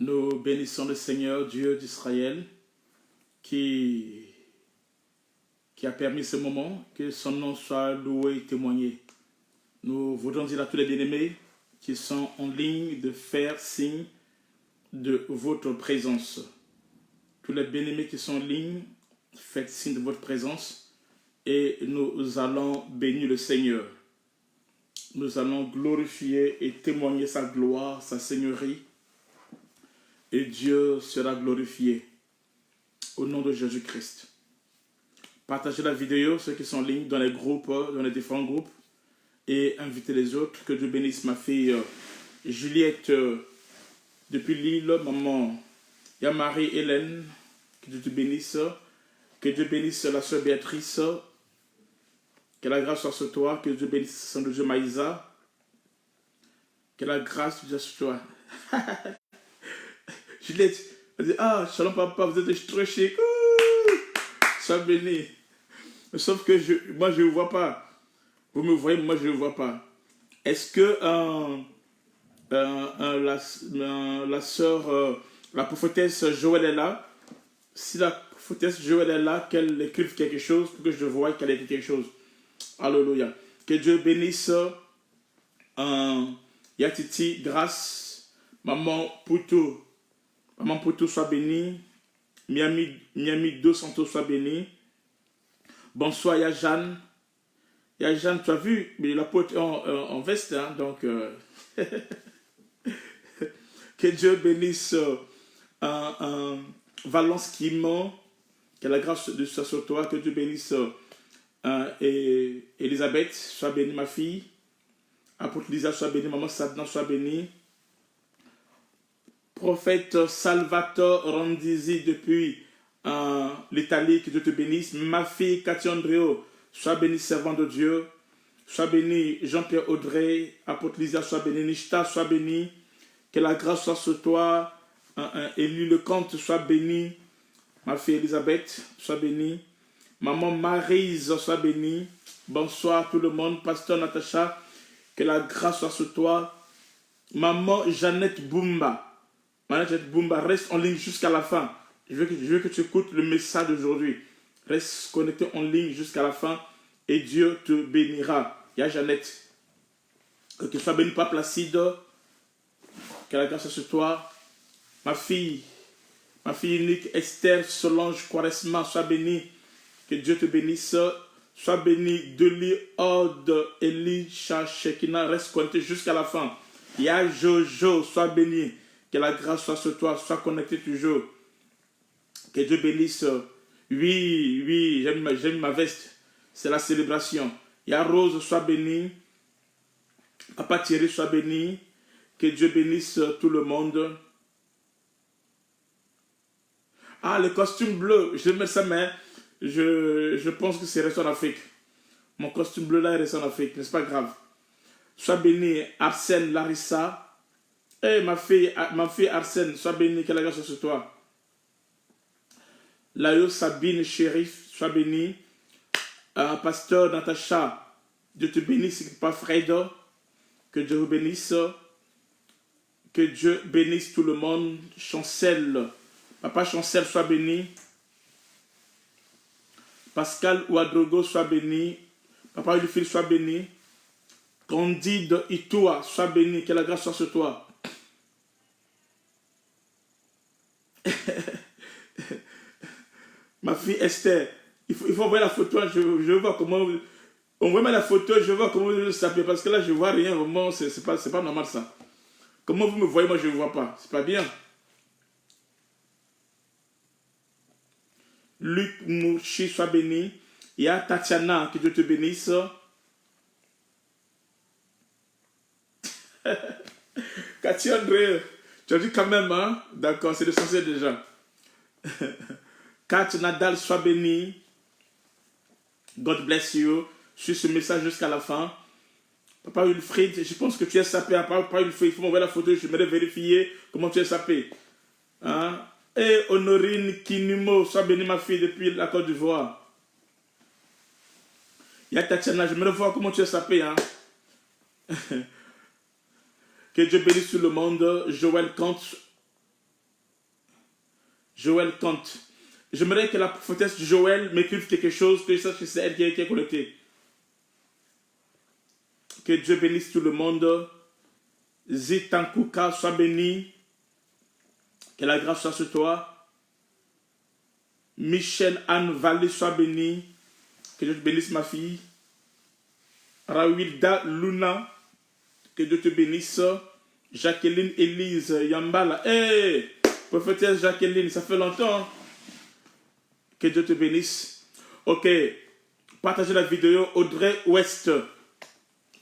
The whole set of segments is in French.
Nous bénissons le Seigneur, Dieu d'Israël, qui a permis ce moment, que son nom soit loué et témoigné. Nous voudrons dire à tous les bien-aimés qui sont en ligne de faire signe de votre présence. Tous les bien-aimés qui sont en ligne, faites signe de votre présence et nous allons bénir le Seigneur. Nous allons glorifier et témoigner sa gloire, sa seigneurie, et Dieu sera glorifié au nom de Jésus-Christ. Partagez la vidéo, ceux qui sont en ligne, dans les groupes, dans les différents groupes, et invitez les autres. Que Dieu bénisse ma fille Juliette depuis Lille, maman. Il y a Marie-Hélène, que Dieu te bénisse. Que Dieu bénisse la sœur Béatrice. Que la grâce soit sur toi. Que Dieu bénisse son Dieu Maïsa. Que la grâce soit sur toi. Juliette, elle dit, ah, shalom papa, vous êtes très chic. Sois béni. Sauf que moi, je ne vous vois pas. Vous me voyez, moi, je ne vous vois pas. Est-ce que la sœur, la prophétesse Joël est là? Si la prophétesse Joël est là, qu'elle écrive quelque chose pour que je voie qu'elle a écrit quelque chose. Alléluia. Que Dieu bénisse Yatiti, grâce, maman Poutou. Maman Poutou soit bénie. Miami 2 Santos soit bénie. Bonsoir, Yajan. Yajan, tu as vu, mais la peau est en veste, hein, donc que Dieu bénisse Valence Kimon, que la grâce de soit sur toi, que Dieu bénisse Elisabeth, sois bénie ma fille. Apôtre Lisa, sois bénie, maman Sadna, sois bénie. Prophète Salvatore Rondizi depuis l'Italie, que Dieu te bénisse. Ma fille Cathy Andréo, sois bénie, servant de Dieu. Sois bénie, Jean-Pierre Audrey. Apôtre Lisa, sois bénie. Nishta, sois bénie. Que la grâce soit sur toi. Élie Lecomte, sois bénie. Ma fille Elisabeth, sois bénie. Maman Maryse, sois bénie. Bonsoir tout le monde. Pasteur Natacha, que la grâce soit sur toi. Maman Jeannette Boumba. Jeannette Boumba, reste en ligne jusqu'à la fin. Je veux que tu écoutes le message d'aujourd'hui. Reste connecté en ligne jusqu'à la fin et Dieu te bénira. Il y a Jeannette. Que tu sois béni par Placide. Que la grâce soit sur toi. Ma fille unique Esther Solange Quaresma, sois bénie. Que Dieu te bénisse. Sois béni Deli Ode Elisha Shekina. Reste connecté jusqu'à la fin. Il y a Jojo, sois béni. Que la grâce soit sur toi. Sois connecté toujours. Que Dieu bénisse. Oui, j'aime ma veste. C'est la célébration. Il y a Rose, sois béni. Papa Thierry, sois béni. Que Dieu bénisse tout le monde. Ah, le costume bleu. Je mets ça, mais je pense que c'est resté en Afrique. Mon costume bleu là est resté en Afrique. Mais c'est pas grave. Sois béni, Arsène, Larissa. Eh, ma fille Arsène, sois béni. Que la grâce soit sur toi. Layo Sabine, shérif, sois béni. Pasteur Natacha, Dieu te bénisse, pas Fred. Que Dieu vous bénisse. Que Dieu bénisse tout le monde. Chancel, Papa Chancel, sois béni. Pascal Ouadrogo, sois béni. Papa Ulfil, sois béni. Candide Itoua, sois béni. Que la grâce soit sur toi. Ma fille Esther, il faut envoyer la photo, je veux voir comment... Envoyez-moi la photo, je veux voir comment vous s'appelez, parce que là, je ne vois rien, vraiment, c'est pas normal ça. Comment vous me voyez, moi, je ne vois pas, c'est pas bien. Luc Mouchi, sois béni. Il y a Tatiana, que Dieu te bénisse. Cathy André, tu as dit quand même, hein? D'accord, c'est l'essentiel déjà. Kat Nadal, sois béni. God bless you. Suis ce message jusqu'à la fin. Papa Wilfried, je pense que tu es sapé. Papa Wilfried, il faut m'envoyer la photo. Je vais vérifier comment tu es sapé. Hein? Et Honorine Kinimo, sois béni ma fille depuis la Côte d'Ivoire. Il y a Tatiana, je vais voir comment tu es sapé. Hein? Que Dieu bénisse tout le monde. Joël Kant, Joël Kant. J'aimerais que la prophétesse Joël m'écrive quelque chose, que je sache que c'est elle qui est connectée. Que Dieu bénisse tout le monde. Zitankuka, sois béni. Que la grâce soit sur toi. Michel Anne Vallée, sois béni. Que Dieu te bénisse, ma fille. Rawilda Luna, que Dieu te bénisse. Jacqueline Élise Yambala. Hey, prophétesse Jacqueline, ça fait longtemps. Que Dieu te bénisse. Ok, partagez la vidéo. Audrey West.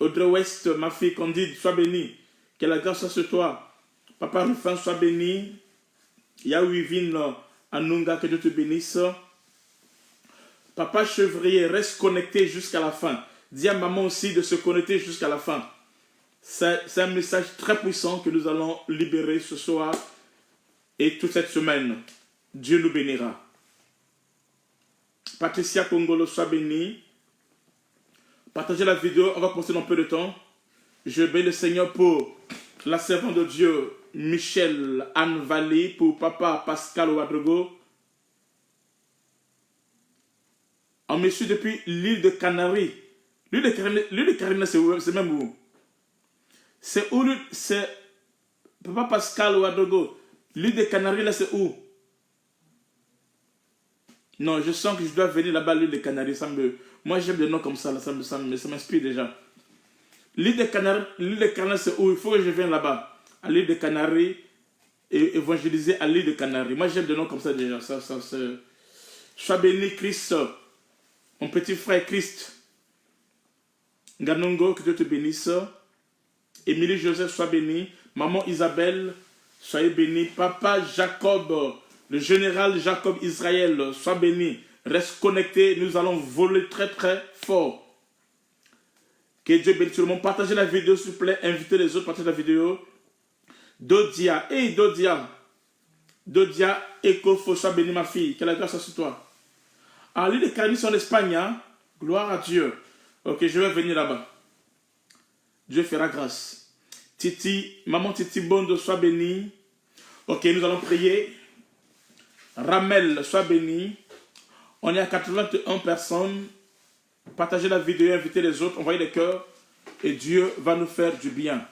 Audrey West, ma fille Candide, sois bénie. Que la grâce soit sur toi. Papa Rufin, sois béni. Yahwivine Anunga, que Dieu te bénisse. Papa Chevrier, reste connecté jusqu'à la fin. Dis à maman aussi de se connecter jusqu'à la fin. C'est un message très puissant que nous allons libérer ce soir et toute cette semaine. Dieu nous bénira. Patricia Congolo, sois bénie. Partagez la vidéo, on va passer dans peu de temps. Je bénis le Seigneur pour la servante de Dieu, Michel Anne Vallée, pour papa Pascal Ouadrego. On me suit depuis l'île de Canaries. L'île de Canaries, c'est même où? C'est où? C'est papa Pascal Ouadrego. L'île de Canaries, là, c'est où? Non, je sens que je dois venir là-bas, l'île de Canaries. Moi, j'aime des noms comme ça, là, ça m'inspire déjà. L'île de Canaries, c'est où? Il faut que je vienne là-bas, à l'île de Canaries, et évangéliser à l'île de Canaries. Moi, j'aime des noms comme ça déjà. Sois béni, Christ, mon petit frère Christ. Ganongo, que Dieu te bénisse. Émilie Joseph, sois béni. Maman Isabelle, soyez béni. Papa Jacob, le général Jacob Israël, sois béni. Reste connecté, nous allons voler très très fort. Que Dieu bénisse tout le monde. Partagez la vidéo s'il vous plaît. Invitez les autres, partagez la vidéo. Dodia, hey Dodia. Dodia, Ekofo, sois béni ma fille. Que la grâce soit sur toi. Ah, l'île de Canaries en Espagne, hein? Gloire à Dieu. Ok, je vais venir là-bas. Dieu fera grâce. Titi, maman Titi Bondo, sois béni. Ok, nous allons prier. Ramel, sois béni. On est à 81 personnes. Partagez la vidéo, invitez les autres, envoyez des cœurs. Et Dieu va nous faire du bien.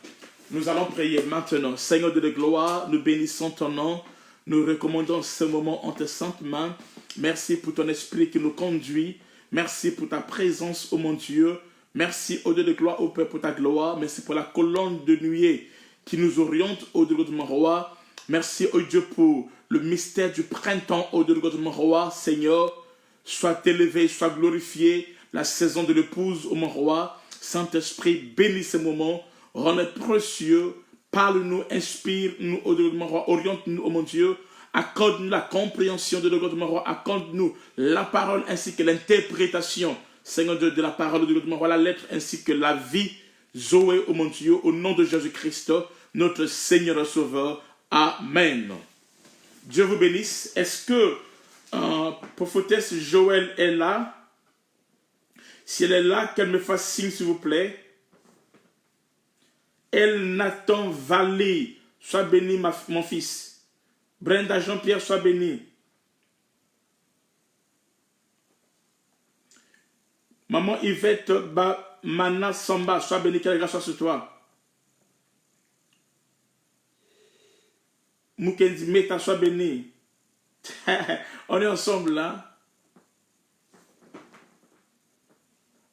Nous allons prier maintenant. Seigneur de la gloire, nous bénissons ton nom. Nous recommandons ce moment en tes saintes mains. Merci pour ton esprit qui nous conduit. Merci pour ta présence, ô mon Dieu. Merci, au Dieu de gloire, au Père, pour ta gloire. Merci pour la colonne de nuée qui nous oriente, au Dieu de mon roi. Merci, ô Dieu, pour le mystère du printemps, au Dieu de mon roi. Seigneur, sois élevé, sois glorifié. La saison de l'épouse, ô mon roi. Saint-Esprit, bénis ce moment. Rends-le précieux. Parle-nous, inspire-nous, ô Dieu de mon roi. Oriente-nous, ô mon Dieu. Accorde-nous la compréhension de Dieu de mon roi. Accorde-nous la parole ainsi que l'interprétation, Seigneur Dieu, de la parole de Dieu de mon roi, la lettre ainsi que la vie. Zoé, ô mon Dieu, au nom de Jésus-Christ, notre Seigneur et Sauveur. Amen. Dieu vous bénisse. Est-ce que prophétesse Joël est là? Si elle est là, qu'elle me fasse signe, s'il vous plaît. El Nathan Vallée, sois béni, mon fils. Brenda Jean-Pierre, sois béni. Maman Yvette Mana Samba, sois béni, que la grâce soit sur toi. Mukendi Meta, sois béni. On est ensemble là.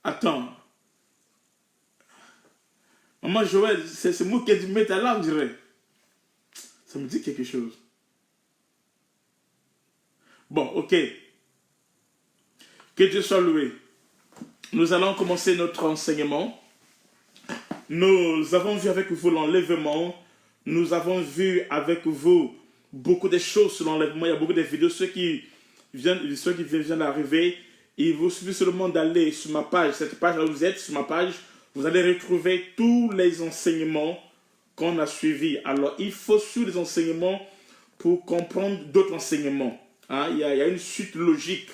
Attends. Maman Joël, c'est Mukendi Meta là, on dirait. Ça me dit quelque chose. Bon, ok. Que Dieu soit loué. Nous allons commencer notre enseignement. Nous avons vu avec vous l'enlèvement. Nous avons vu avec vous beaucoup de choses sur l'enlèvement. Il y a beaucoup de vidéos. Ceux qui viennent d'arriver, il vous suffit seulement d'aller sur ma page. Cette page là où vous êtes, sur ma page, vous allez retrouver tous les enseignements qu'on a suivis. Alors, il faut suivre les enseignements pour comprendre d'autres enseignements. Hein? Il y a une suite logique.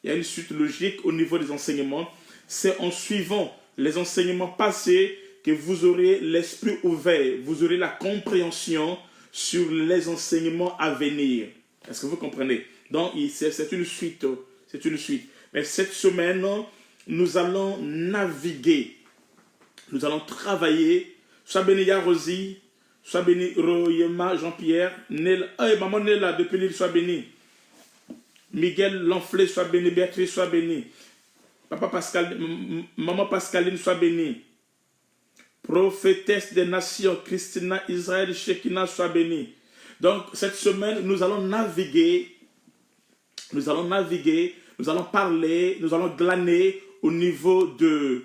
Il y a une suite logique au niveau des enseignements. C'est en suivant les enseignements passés que vous aurez l'esprit ouvert. Vous aurez la compréhension sur les enseignements à venir. Est-ce que vous comprenez? Donc, c'est une suite. C'est une suite. Mais cette semaine, nous allons naviguer. Nous allons travailler. Sois béni Yarosi, sois béni Royema, Jean-Pierre, maman Nella depuis l'île, sois béni. Miguel Lanflé, sois béni. Béatrice, sois béni. Papa Pascal, maman Pascaline, sois béni. Prophétesse des nations, Christina Israël Shekina, sois béni. Donc, cette semaine, nous allons naviguer, nous allons parler, nous allons glaner au niveau du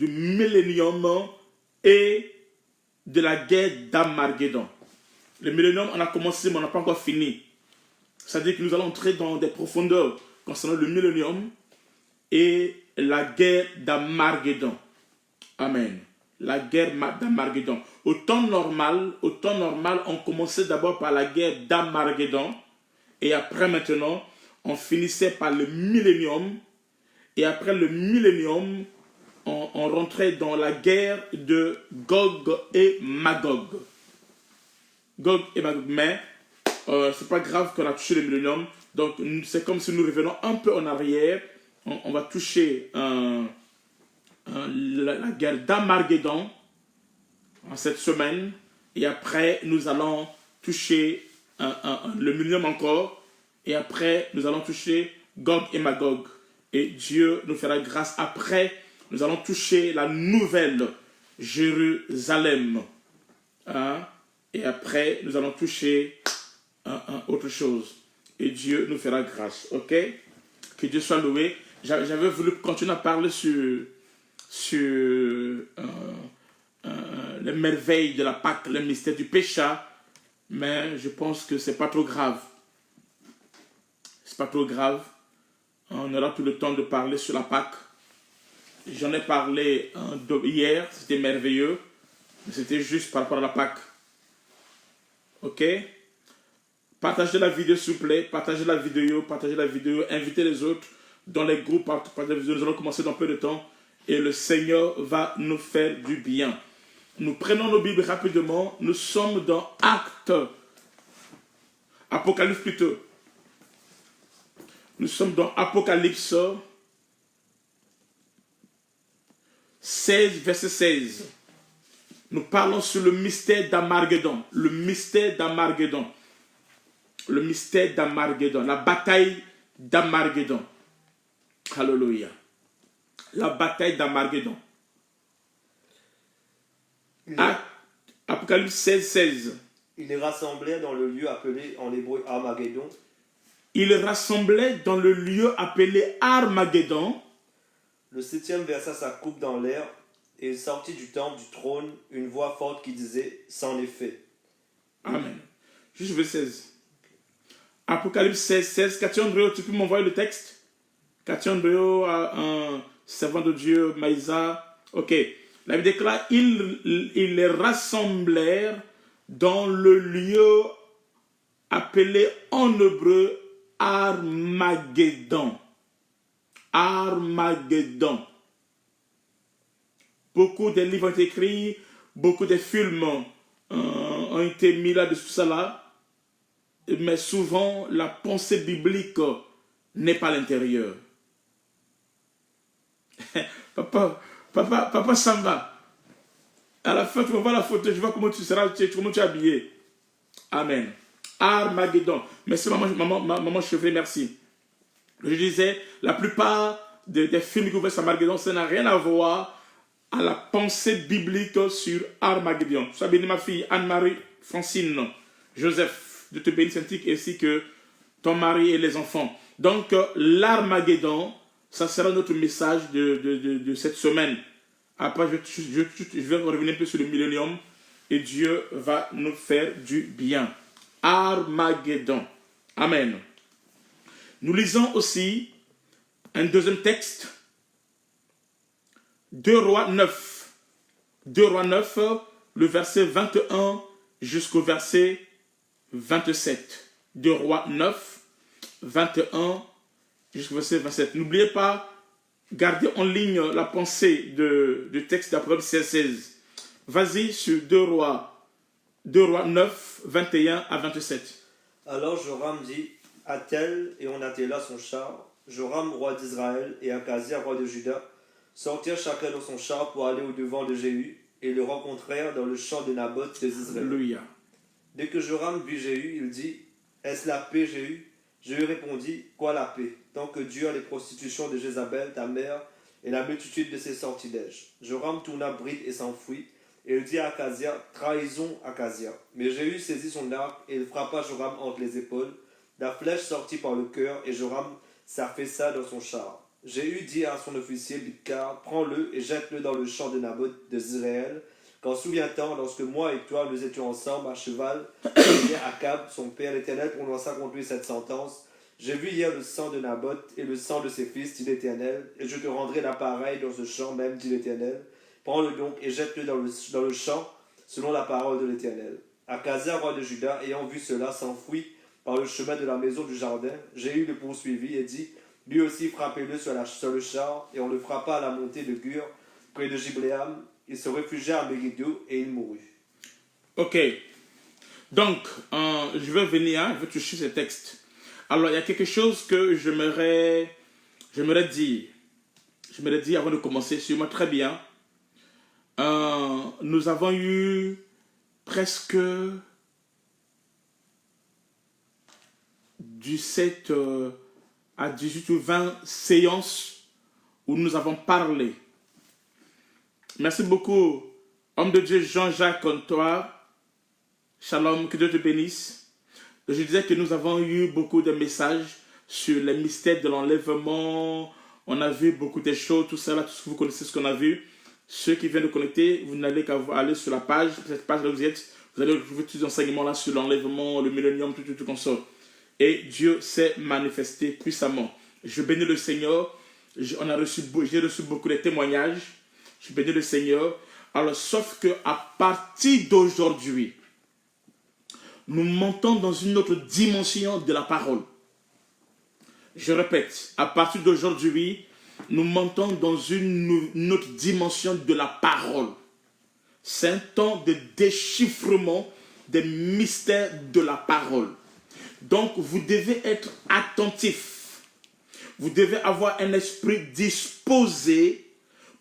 millénium et de la guerre d'Armageddon. Le millénium, on a commencé, mais on n'a pas encore fini. C'est-à-dire que nous allons entrer dans des profondeurs concernant le millénium et la guerre d'Armageddon. Amen. La guerre d'Armageddon. Au temps normal, on commençait d'abord par la guerre d'Armageddon et après maintenant, on finissait par le millénium et après le millénium, on rentrait dans la guerre de Gog et Magog. Gog et Magog. Mais c'est pas grave qu'on a touché le millénium. Donc c'est comme si nous revenons un peu en arrière. On va toucher la guerre d'Armageddon en cette semaine. Et après, nous allons toucher le millénium encore. Et après, nous allons toucher Gog et Magog. Et Dieu nous fera grâce. Après, nous allons toucher la nouvelle Jérusalem. Et après, nous allons toucher autre chose. Et Dieu nous fera grâce. Ok? Que Dieu soit loué. J'avais voulu continuer à parler sur les merveilles de la Pâque, le mystère du péché. Mais je pense que c'est pas trop grave. C'est pas trop grave. On aura tout le temps de parler sur la Pâque. J'en ai parlé hier, c'était merveilleux. Mais c'était juste par rapport à la Pâque. Ok? Partagez la vidéo s'il vous plaît. Partagez la vidéo. Invitez les autres dans les groupes. Partagez la vidéo. Nous allons commencer dans peu de temps. Et le Seigneur va nous faire du bien. Nous prenons nos Bibles rapidement. Nous sommes dans Actes. Apocalypse plutôt. Nous sommes dans Apocalypse 16, verset 16. Nous parlons sur le mystère d'Armageddon. Le mystère d'Armageddon. Le mystère d'Armageddon. La bataille d'Armageddon. Alléluia. La bataille d'Armageddon. Apocalypse 16, 16. Ils les rassemblèrent dans le lieu appelé en hébreu Armageddon. Ils rassemblaient dans le lieu appelé Armageddon. Le septième versa sa coupe dans l'air, et il sortit du temple du trône une voix forte qui disait « C'en est fait ». Amen. Juste verset 16. Apocalypse 16, 16. Cathy Andréo, tu peux m'envoyer le texte? Cathy Andréo, un servant de Dieu, Maïsa. Ok. La Bible déclare, ils les rassemblèrent dans le lieu appelé en hébreu Armageddon. Armageddon. Beaucoup de livres ont été écrits, beaucoup de films ont été mis là-dessus, ça là. Mais souvent, la pensée biblique n'est pas à l'intérieur. Papa Samba, à la fin, tu vas voir la photo, je vois comment tu seras, comment tu es habillé. Amen. Armageddon. Merci maman Chevret, merci. Je disais, la plupart des films qui ouvrent sur Armageddon, ça n'a rien à voir à la pensée biblique sur Armageddon. Sois bénie ma fille Anne-Marie, Francine, Joseph, de te bénir Saint-Tic, ainsi que ton mari et les enfants. Donc, l'Armageddon, ça sera notre message de cette semaine. Après, je vais revenir un peu sur le millénium et Dieu va nous faire du bien. Armageddon. Amen. Nous lisons aussi un deuxième texte. 2 Rois 9. 2 Rois 9, le verset 21 jusqu'au verset 27. 2 Rois 9, 21 jusqu'au verset 27. N'oubliez pas, gardez en ligne la pensée du texte d'Apocalypse 16. Vas-y sur 2 Rois 9, 21 à 27. Alors Joram dit, attelle, et on attela son char. Joram, roi d'Israël, et Akazia, roi de Juda, sortirent chacun dans son char pour aller au-devant de Jéhu, et le rencontrèrent dans le champ de Naboth des Israélites. Alléluia. Dès que Joram vit Jéhu, il dit, est-ce la paix, Jéhu? Jéhu répondit, quoi la paix? Tant que dure les prostitutions de Jézabel, ta mère, et la multitude de ses sortilèges. Joram tourna bride et s'enfuit, et il dit à Akazia, trahison Akazia. Mais Jéhu saisit son arc, et il frappa Joram entre les épaules. La flèche sortit par le cœur, et Joram s'affaissa dans son char. Jéhu dit à son officier Bidkar, prends-le et jette-le dans le champ de Naboth d'Israël, qu'en souviens-toi, lorsque moi et toi nous étions ensemble à cheval, et Akab, son père l'Éternel, prononça contre lui cette sentence. J'ai vu hier le sang de Naboth et le sang de ses fils, dit l'Éternel, et je te rendrai l'appareil dans ce champ même, dit l'Éternel. Prends-le donc et jette-le dans le champ, selon la parole de l'Éternel. Akazia, roi de Juda, ayant vu cela, s'enfuit par le chemin de la maison du jardin. Jéhu le poursuivit et dit, lui aussi frappez-le sur le char, et on le frappa à la montée de Gur, près de Gibléam. Il se réfugia à Megiddo et il mourut. Ok. Donc, je vais venir, je vais toucher ce texte. Alors, il y a quelque chose que j'aimerais dire. J'aimerais dire avant de commencer, sûrement très bien. Nous avons eu presque 17 à 18 ou 20 séances où nous avons parlé. Merci beaucoup, homme de Dieu Jean-Jacques Contois. Shalom, que Dieu te bénisse. Je disais que nous avons eu beaucoup de messages sur les mystères de l'enlèvement. On a vu beaucoup de choses, tout ça là, tout ce que vous connaissez, ce qu'on a vu. Ceux qui viennent de connecter, vous n'allez qu'à aller sur la page, cette page là où vous êtes, vous allez retrouver tous les enseignements là sur l'enlèvement, le millénium, tout comme ça. Et Dieu s'est manifesté puissamment. Je bénis le Seigneur. J'ai reçu beaucoup de témoignages. Je bénis le Seigneur. Alors, sauf que à partir d'aujourd'hui, nous montons dans une autre dimension de la parole. Je répète, à partir d'aujourd'hui, nous montons dans une autre dimension de la parole. C'est un temps de déchiffrement des mystères de la parole. Donc, vous devez être attentif. Vous devez avoir un esprit disposé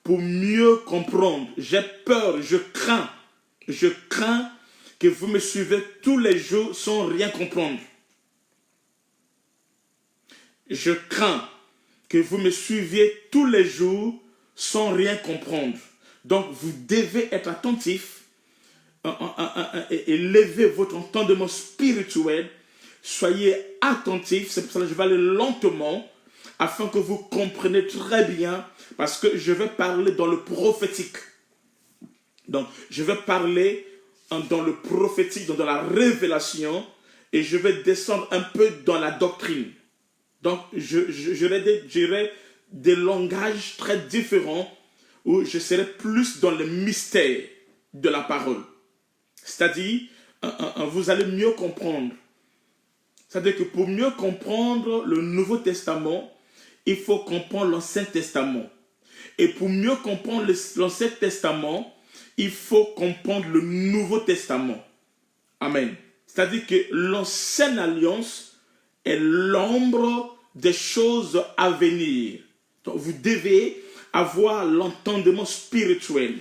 pour mieux comprendre. J'ai peur, je crains que vous me suivez tous les jours sans rien comprendre. Je crains que vous me suiviez tous les jours sans rien comprendre. Donc, vous devez être attentif et lever votre entendement spirituel. Soyez attentifs, c'est pour ça que je vais aller lentement afin que vous compreniez très bien parce que je vais parler dans le prophétique. Donc, je vais parler dans le prophétique, dans la révélation et je vais descendre un peu dans la doctrine. Donc, j'aurai des langages très différents où je serai plus dans le mystère de la parole. C'est-à-dire, vous allez mieux comprendre. C'est-à-dire que pour mieux comprendre le Nouveau Testament, il faut comprendre l'Ancien Testament. Et pour mieux comprendre l'Ancien Testament, il faut comprendre le Nouveau Testament. Amen. C'est-à-dire que l'Ancienne Alliance est l'ombre des choses à venir. Donc vous devez avoir l'entendement spirituel.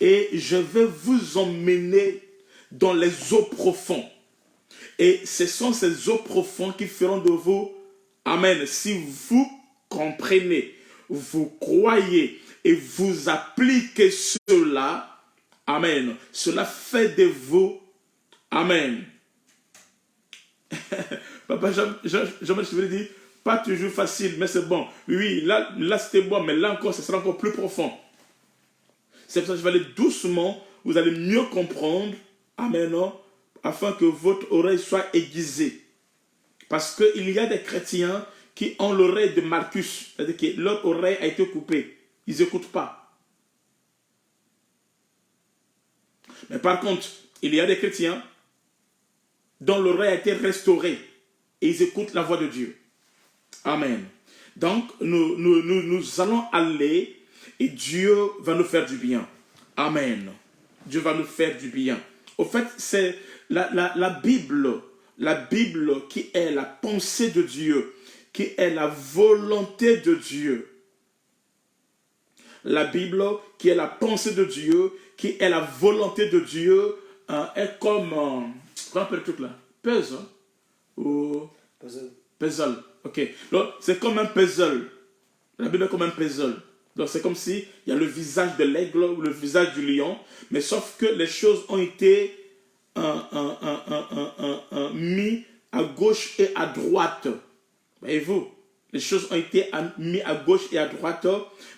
Et je vais vous emmener dans les eaux profondes. Et ce sont ces eaux profondes qui feront de vous, amen, si vous comprenez, vous croyez et vous appliquez cela, amen, cela fait de vous, amen. Papa Jean-Marc, je veux dire, pas toujours facile, mais c'est bon. Oui, là c'était bon, mais là encore, ce sera encore plus profond. C'est pour ça que je vais aller doucement, vous allez mieux comprendre, amen, non? Afin que votre oreille soit aiguisée. Parce qu'il y a des chrétiens qui ont l'oreille de Marcus, c'est-à-dire que leur oreille a été coupée. Ils n'écoutent pas. Mais par contre, il y a des chrétiens dont l'oreille a été restaurée et ils écoutent la voix de Dieu. Amen. Donc, nous allons aller et Dieu va nous faire du bien. Amen. Dieu va nous faire du bien. Au fait, c'est la Bible, la Bible qui est la pensée de Dieu, qui est la volonté de Dieu. La Bible qui est la pensée de Dieu, qui est la volonté de Dieu, est comme, comment on appelle le truc là? Puzzle? Ou puzzle. Ok. Donc, c'est comme un puzzle. La Bible est comme un puzzle. Donc, c'est comme si il y a le visage de l'aigle ou le visage du lion, mais sauf que les choses ont été mis à gauche et à droite. Voyez-vous? Les choses ont été mises à gauche et à droite.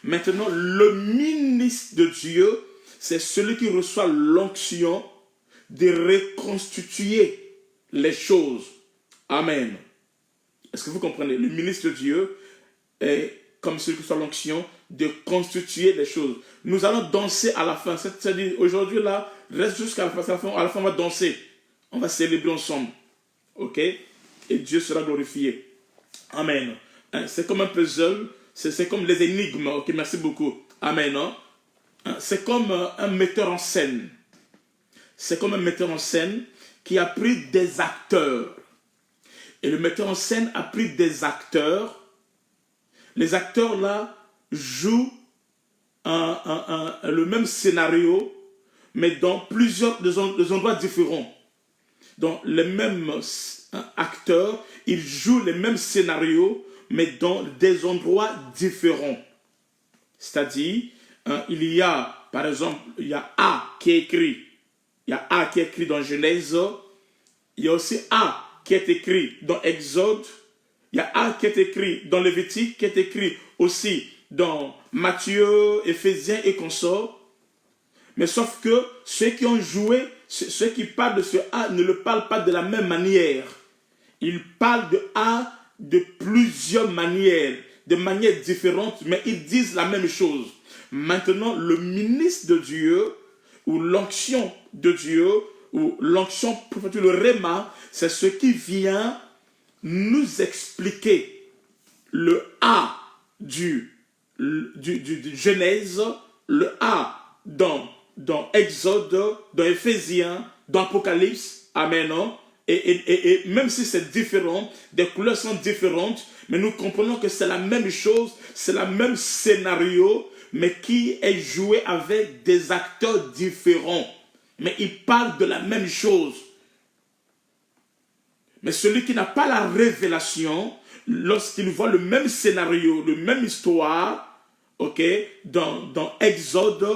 Maintenant, le ministre de Dieu, c'est celui qui reçoit l'onction de reconstituer les choses. Amen. Est-ce que vous comprenez? Le ministre de Dieu est comme celui qui reçoit l'onction de constituer les choses. Nous allons danser à la fin. C'est-à-dire, aujourd'hui, là, reste jusqu'à la fin. À la fin, on va danser. On va célébrer ensemble. OK? Et Dieu sera glorifié. Amen. C'est comme un puzzle. C'est comme les énigmes. OK, merci beaucoup. Amen. C'est comme un metteur en scène. C'est comme un metteur en scène qui a pris des acteurs. Et le metteur en scène a pris des acteurs. Les acteurs là jouent le même scénario, mais dans plusieurs des endroits différents. Donc les mêmes acteurs, ils jouent les mêmes scénarios, mais dans des endroits différents. C'est-à-dire, il y a, par exemple, il y a A qui est écrit. Il y a A qui est écrit dans Genèse. Il y a aussi A qui est écrit dans Exode. Il y a A qui est écrit dans Lévitique, qui est écrit aussi dans Matthieu, Éphésiens et consorts. Mais sauf que ceux qui ont joué, ceux qui parlent de ce A ne le parlent pas de la même manière. Ils parlent de A de plusieurs manières, de manières différentes, mais ils disent la même chose. Maintenant, le ministre de Dieu, ou l'onction de Dieu, ou l'onction prophétique, le réma, c'est ce qui vient nous expliquer le A du Genèse, le A dans Exode, dans Éphésiens, dans Apocalypse, Amen. Et même si c'est différent, des couleurs sont différentes, mais nous comprenons que c'est la même chose, c'est le même scénario, mais qui est joué avec des acteurs différents. Mais ils parlent de la même chose. Mais celui qui n'a pas la révélation, lorsqu'il voit le même scénario, la même histoire, ok, dans Exode,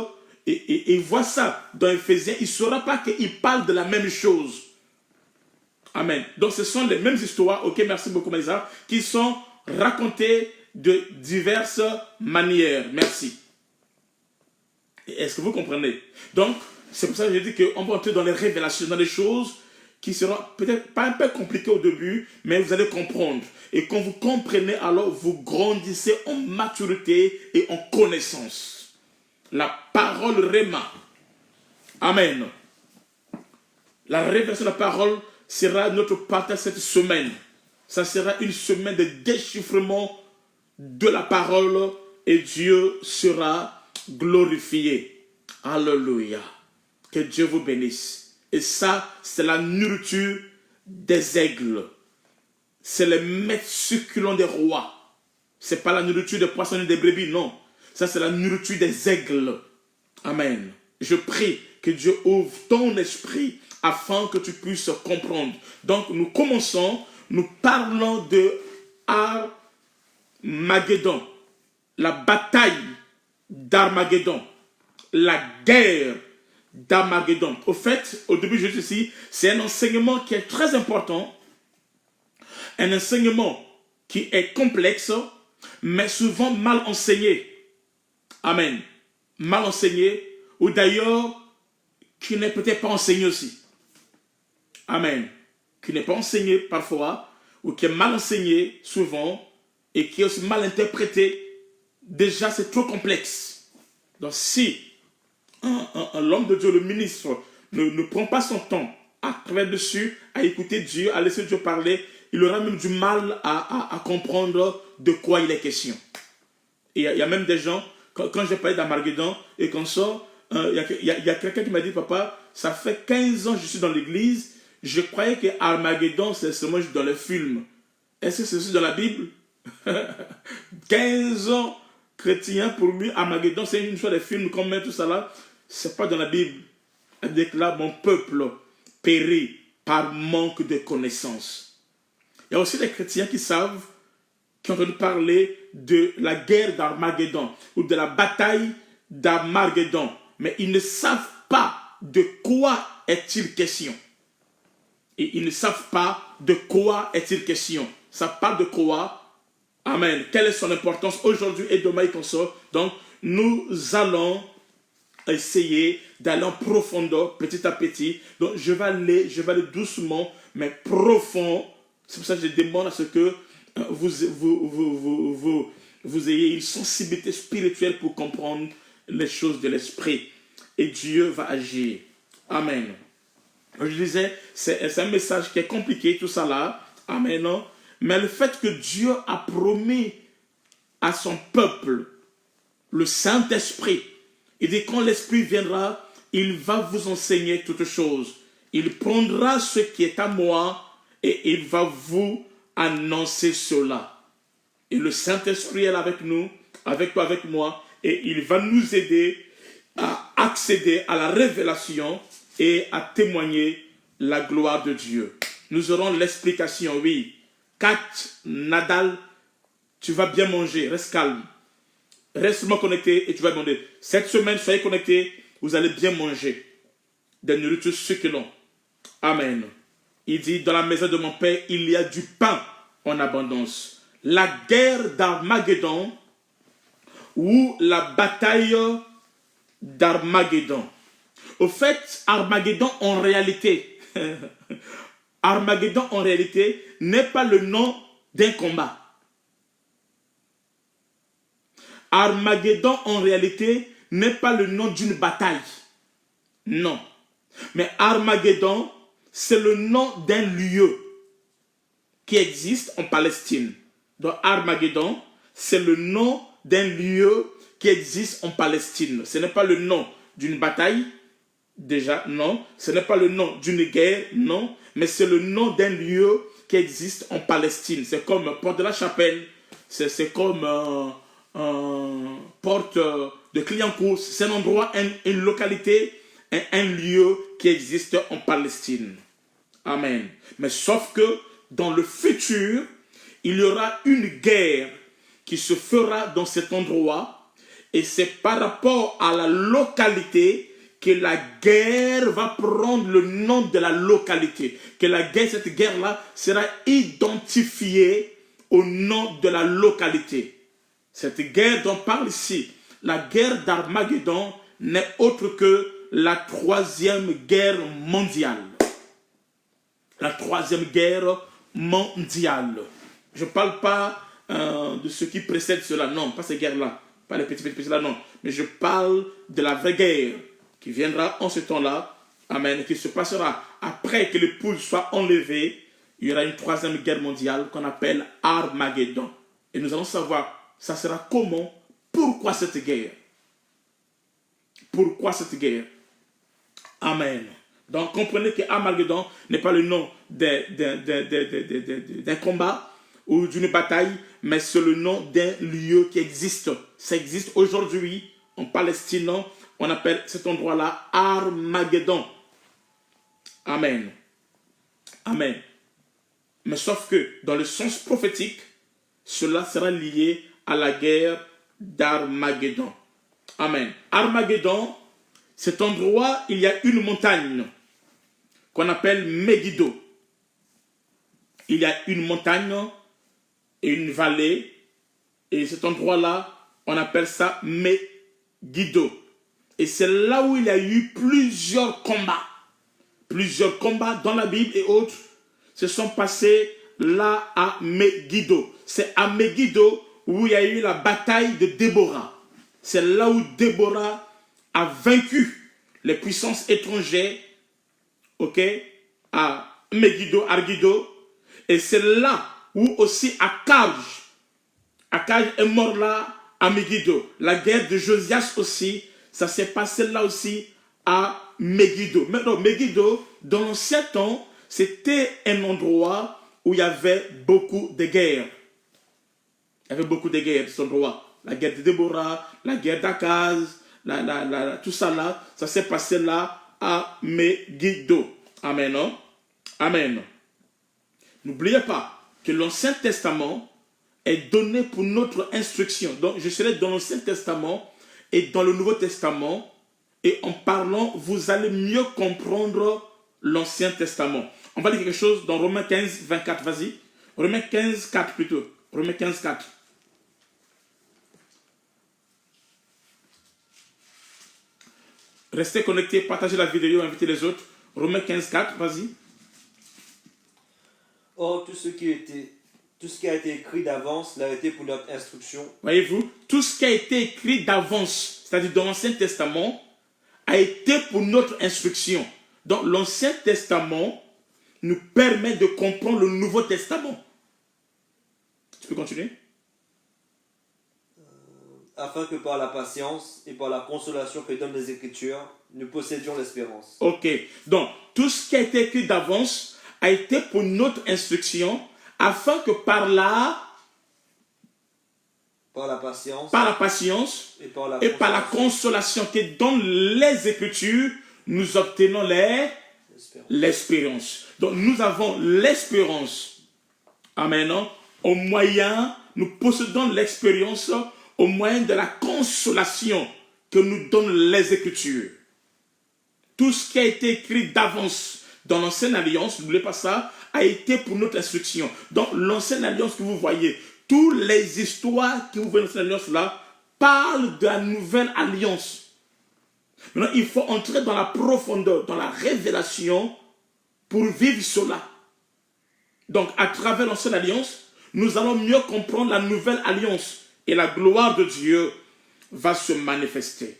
et il voit ça dans Éphésiens, il ne saura pas qu'il parle de la même chose. Amen. Donc ce sont les mêmes histoires, ok, merci beaucoup Maïsa, qui sont racontées de diverses manières. Merci. Est-ce que vous comprenez? Donc, c'est pour ça que je dis qu'on va entrer dans les révélations, dans les choses qui seront peut-être pas un peu compliquées au début, mais vous allez comprendre. Et quand vous comprenez, alors vous grandissez en maturité et en connaissance. La parole réma. Amen. La révélation de la parole sera notre partage cette semaine. Ça sera une semaine de déchiffrement de la parole et Dieu sera glorifié. Alléluia. Que Dieu vous bénisse. Et ça, c'est la nourriture des aigles. C'est le mets succulent des rois. Ce n'est pas la nourriture des poissons et des brebis, non. Ça, c'est la nourriture des aigles. Amen. Je prie que Dieu ouvre ton esprit afin que tu puisses comprendre. Donc, nous commençons, nous parlons de Armageddon, la bataille d'Armageddon, la guerre d'Armageddon. Au fait, au début, je dis ici, c'est un enseignement qui est très important, un enseignement qui est complexe, mais souvent mal enseigné. Amen. Mal enseigné, ou d'ailleurs, qui n'est peut-être pas enseigné aussi. Amen. Qui n'est pas enseigné parfois, ou qui est mal enseigné souvent, et qui est aussi mal interprété. Déjà, c'est trop complexe. Donc, si l'homme de Dieu, le ministre, ne prend pas son temps à travailler dessus, à écouter Dieu, à laisser Dieu parler, il aura même du mal à comprendre de quoi il est question. Et il y a même des gens, quand j'ai parlé d'Armageddon, et qu'on sort, il y a quelqu'un qui m'a dit, papa, ça fait 15 ans que je suis dans l'église, Je croyais que Armageddon, c'est seulement dans les films. Est-ce que c'est aussi dans la Bible? 15 ans chrétien, pour lui, Armageddon, c'est une chose des films, comme tout ça là. C'est pas dans la Bible. Elle déclare, mon peuple périt par manque de connaissances. Il y a aussi des chrétiens qui savent, qui ont entendu parler de la guerre d'Armageddon ou de la bataille d'Armageddon. Mais ils ne savent pas de quoi est-il question. Et ils ne savent pas de quoi est-il question. Ça parle de quoi? Amen. Quelle est son importance aujourd'hui et demain et qu'on sort. Donc, nous allons essayer d'aller en profondeur petit à petit. Donc, je vais aller doucement, mais profond. C'est pour ça que je demande à ce que vous ayez une sensibilité spirituelle pour comprendre les choses de l'esprit. Et Dieu va agir. Amen. Je disais, c'est un message qui est compliqué, tout ça là. Amen. Non? Mais le fait que Dieu a promis à son peuple le Saint-Esprit, il dit quand l'Esprit viendra, il va vous enseigner toutes choses. Il prendra ce qui est à moi et il va vous annoncer cela. Et le Saint-Esprit est avec nous, avec toi, avec moi, et il va nous aider à accéder à la révélation et à témoigner la gloire de Dieu. Nous aurons l'explication, oui. Kat, Nadal, tu vas bien manger, reste calme. Reste connecté et tu vas demander. Cette semaine, soyez connectés, vous allez bien manger des nourritures succulentes. Amen. Il dit, dans la maison de mon Père, il y a du pain en abondance. La guerre d'Armageddon ou la bataille d'Armageddon. Au fait, Armageddon en réalité, Armageddon en réalité n'est pas le nom d'un combat. Armageddon en réalité n'est pas le nom d'une bataille. Non. Mais Armageddon, c'est le nom d'un lieu qui existe en Palestine. Donc Armageddon, c'est le nom d'un lieu qui existe en Palestine. Ce n'est pas le nom d'une bataille, déjà, non. Ce n'est pas le nom d'une guerre, non. Mais c'est le nom d'un lieu qui existe en Palestine. C'est comme Porte de la Chapelle, c'est comme Porte de Clignancourt. C'est un endroit, une localité, un lieu qui existe en Palestine. Amen. Mais sauf que dans le futur, il y aura une guerre qui se fera dans cet endroit et c'est par rapport à la localité que la guerre va prendre le nom de la localité. Que la guerre, cette guerre-là sera identifiée au nom de la localité. Cette guerre dont on parle ici, la guerre d'Armageddon, n'est autre que la troisième guerre mondiale. La troisième guerre mondiale. Je ne parle pas de ce qui précède cela, non, pas ces guerres-là, pas les petits là, non. Mais je parle de la vraie guerre qui viendra en ce temps-là, amen, qui se passera après que l'épouse soit enlevée. Il y aura une troisième guerre mondiale qu'on appelle Armageddon. Et nous allons savoir, ça sera comment, pourquoi cette guerre. Pourquoi cette guerre? Amen. Donc comprenez que Armageddon n'est pas le nom d'un combat ou d'une bataille, mais c'est le nom d'un lieu qui existe. Ça existe aujourd'hui en Palestine. On appelle cet endroit-là Armageddon. Amen. Amen. Mais sauf que dans le sens prophétique, cela sera lié à la guerre d'Armageddon. Amen. Armageddon, cet endroit, il y a une montagne qu'on appelle Megiddo. Il y a une montagne et une vallée. Et cet endroit-là, on appelle ça Megiddo. Et c'est là où il y a eu plusieurs combats. Plusieurs combats dans la Bible et autres se sont passés là à Megiddo. C'est à Megiddo où il y a eu la bataille de Déborah. C'est là où Déborah a vaincu les puissances étrangères, ok, à Megiddo, Argiddo. Et c'est là où aussi Akaj est mort là à Megiddo. La guerre de Josias aussi, ça s'est passé là aussi à Megiddo. Maintenant, Megiddo, dans l'ancien temps, c'était un endroit où il y avait beaucoup de guerres. Il y avait beaucoup de guerres, cet endroit. La guerre de Déborah, la guerre d'Akaz, tout ça là, ça s'est passé là à Megiddo. Amen. Non? Amen. N'oubliez pas que l'Ancien Testament est donné pour notre instruction. Donc, je serai dans l'Ancien Testament et dans le Nouveau Testament. Et en parlant, vous allez mieux comprendre l'Ancien Testament. On va dire quelque chose dans Romains 15, 24. Vas-y. Romains 15, 4 plutôt. Romains 15, 4. Restez connectés, partagez la vidéo, invitez les autres. Romains 15, 4, vas-y. Or, tout ce qui a été écrit d'avance l'a été pour notre instruction. Voyez-vous, tout ce qui a été écrit d'avance, c'est-à-dire dans l'Ancien Testament, a été pour notre instruction. Donc, l'Ancien Testament nous permet de comprendre le Nouveau Testament. Tu peux continuer? Afin que par la patience et par la consolation que donnent les Écritures, nous possédions l'espérance. Ok. Donc, tout ce qui a été écrit d'avance a été pour notre instruction, afin que par la patience et par la consolation que donnent les Écritures, nous obtenons l'espérance. Donc, nous avons l'espérance. Amen. Au moyen, nous possédons l'expérience au moyen de la consolation que nous donnent les Écritures. Tout ce qui a été écrit d'avance dans l'Ancienne Alliance, n'oubliez pas ça, a été pour notre instruction. Donc, l'Ancienne Alliance que vous voyez, toutes les histoires que vous voyez dans l'Ancienne Alliance là, parlent de la Nouvelle Alliance. Maintenant, il faut entrer dans la profondeur, dans la révélation pour vivre cela. Donc, à travers l'Ancienne Alliance, nous allons mieux comprendre la Nouvelle Alliance. Et la gloire de Dieu va se manifester.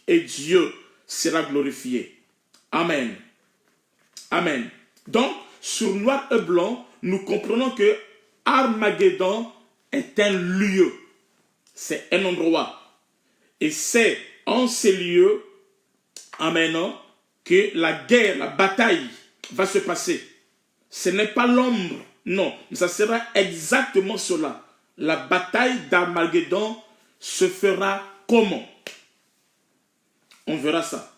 Et Dieu sera glorifié. Amen. Amen. Donc, sur noir et blanc, nous comprenons que Armageddon est un lieu. C'est un endroit. Et c'est en ces lieux, amen, que la guerre, la bataille va se passer. Ce n'est pas l'ombre, non. Mais ça sera exactement cela. La bataille d'Armageddon se fera comment? On verra ça.